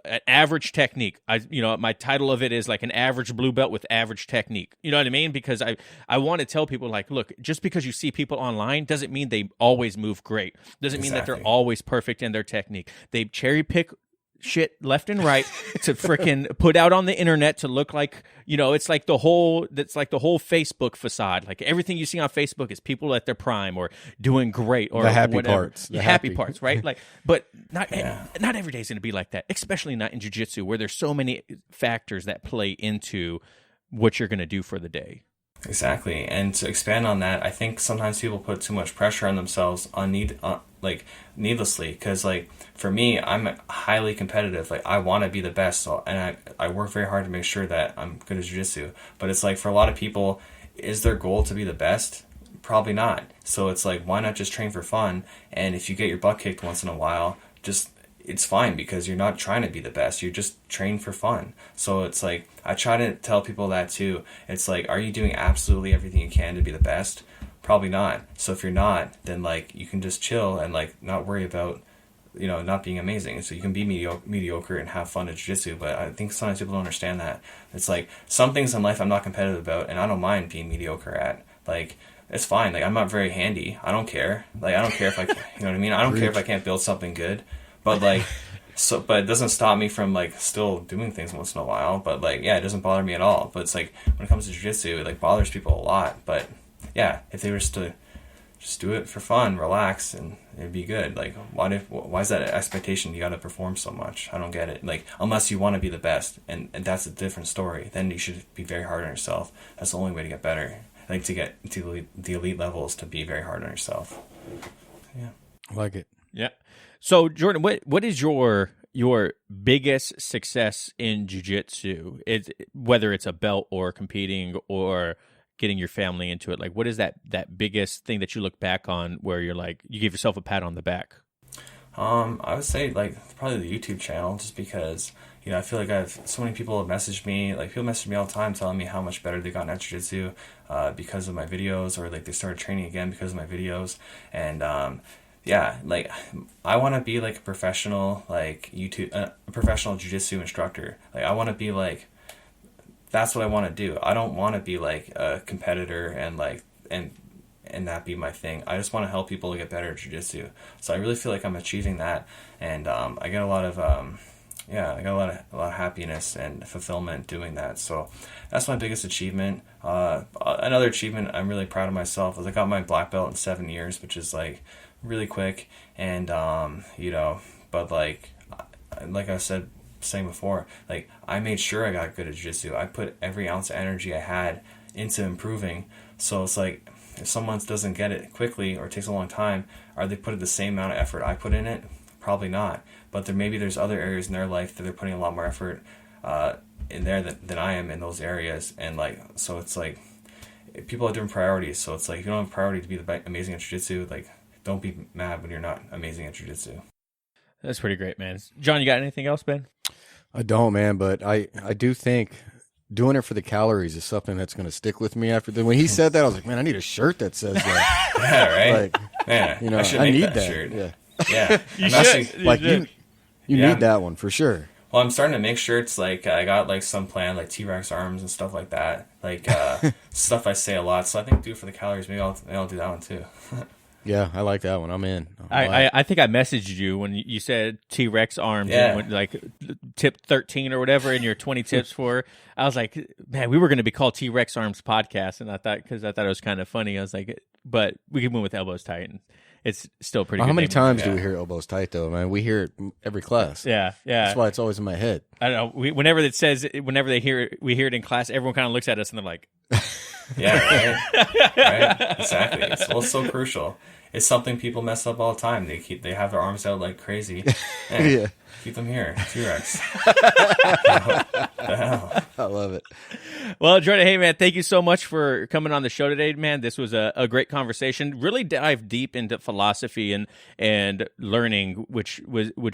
an average technique. My title of it is like an average blue belt with average technique. You know what I mean? Because I want to tell people, like, look, just because you see people online doesn't mean they always move great. Doesn't mean that they're always perfect in their technique. They cherry pick shit left and right to freaking put out on the internet to look like, you know, it's like the whole Facebook facade. Like, everything you see on Facebook is people at their prime or doing great or the happy whatever. parts. The happy parts, right? Like, but not every day is going to be like that, especially not in jiu-jitsu, where there's so many factors that play into what you're going to do for the day. Exactly. And to expand on that, I think sometimes people put too much pressure on themselves needlessly, because like for me, I'm highly competitive. Like, I want to be the best, so, and I work very hard to make sure that I'm good at jiu-jitsu. But it's like, for a lot of people, is their goal to be the best? Probably not. So it's like, why not just train for fun? And if you get your butt kicked once in a while, it's fine, because you're not trying to be the best. You just train for fun. So it's like, I try to tell people that too. It's like, are you doing absolutely everything you can to be the best? Probably not. So if you're not, then like, you can just chill and like not worry about, you know, not being amazing. So you can be mediocre and have fun at jiu-jitsu. But I think sometimes people don't understand that. It's like, some things in life I'm not competitive about, and I don't mind being mediocre at. Like, it's fine. Like, I'm not very handy. I don't care. Like, I don't care if I, you know what I mean? I don't care if I can't build something good. But like, but it doesn't stop me from like still doing things once in a while. But like, yeah, it doesn't bother me at all. But it's like, when it comes to jiu-jitsu, it like bothers people a lot. But yeah, if they were to just do it for fun, relax, and it'd be good. Like, why is that expectation you got to perform so much? I don't get it. Like, unless you want to be the best, and that's a different story. Then you should be very hard on yourself. That's the only way to get better. Like, to get to the elite levels, to be very hard on yourself. Yeah, I like it. Yeah. So, Jordan, what is your biggest success in jiu-jitsu? Whether it's a belt or competing or getting your family into it, like, what is that biggest thing that you look back on where you're like, you give yourself a pat on the back? I would say like probably the YouTube channel, just because I feel like I've so many people have messaged me. Like people message me all the time, telling me how much better they got at jiu-jitsu because of my videos, or like they started training again because of my videos. And yeah, like I want to be like a professional a professional jiu-jitsu instructor. Like I want to be like, that's what I want to do. I don't want to be like a competitor and that be my thing. I just want to help people get better at jiu-jitsu. So I really feel like I'm achieving that, and I get a lot of I got a lot of happiness and fulfillment doing that. So that's my biggest achievement. Another achievement I'm really proud of myself is I got my black belt in 7 years, which is like really quick. And but like I said saying before, like I made sure I got good at jiu-jitsu. I put every ounce of energy I had into improving. So it's like, if someone doesn't get it quickly or takes a long time, are they putting the same amount of effort I put in it? Probably not. But there's other areas in their life that they're putting a lot more effort in there than I am in those areas. And like, so it's like people have different priorities. So it's like, if you don't have a priority to be amazing at jiu-jitsu, like don't be mad when you're not amazing at jiu-jitsu. That's pretty great, man. John, you got anything else, Ben? I don't, man, but I do think doing it for the calories is something that's going to stick with me after. When he said that, I was like, man, I need a shirt that says that. Yeah, right? Like, man, I need that shirt. Yeah. Yeah. You should. Like, you need that one for sure. Well, I'm starting to make shirts. Like I got like some plan, like T-Rex arms and stuff like that. Like stuff I say a lot. So I think do it for the calories. Maybe I'll do that one too. Yeah, I like that one. I'm in. I think I messaged you when you said T-Rex arms, and went, like tip 13 or whatever, and your 20 tips for. I was like, man, we were going to be called T-Rex Arms Podcast, and I thought it was kind of funny. I was like, but we can move with elbows tight, and it's still pretty. How good many name. times do we hear elbows tight though, man? We hear it every class. Yeah. That's why it's always in my head. I don't know. Whenever they hear it, we hear it in class. Everyone kind of looks at us and they're like, yeah, right, exactly. It's so crucial. It's something people mess up all the time. They have their arms out like crazy. Yeah. Keep them here, T-Rex. The hell? I love it. Well, Jordan, hey man, thank you so much for coming on the show today, man. This was a great conversation. Really dive deep into philosophy and learning, which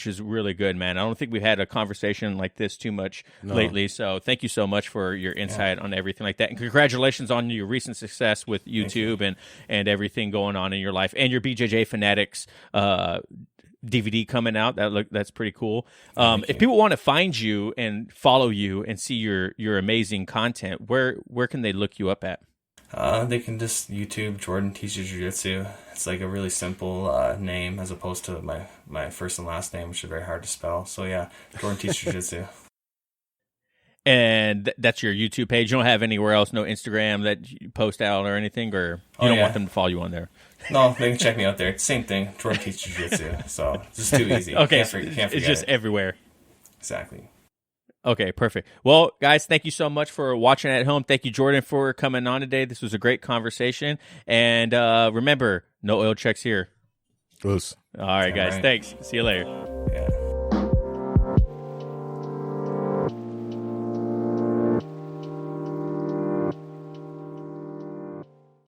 is really good, man. I don't think we've had a conversation like this too much lately. So thank you so much for your insight on everything like that, and congratulations on your recent success with YouTube and everything going on in your life, and your BJJ Fanatics DVD coming out. That's pretty cool. If people want to find you and follow you and see your amazing content, where can they look you up at? They can just YouTube Jordan Teaches Jiu-Jitsu. It's like a really simple name as opposed to my first and last name, which is very hard to spell. So yeah, Jordan Teaches Jiu-Jitsu. And that's your YouTube page. You don't have anywhere else, no Instagram that you post out or anything, or you don't want them to follow you on there? No, they can check me out there. Same thing, Jordan Teaches Jiu-Jitsu. So it's just too easy. Okay, can't forget it's just everywhere. Exactly. Okay, perfect. Well, guys, thank you so much for watching at home. Thank you, Jordan, for coming on today. This was a great conversation. And remember, no oil checks here. Close. All right, guys. Right. Thanks. See you later. Yeah.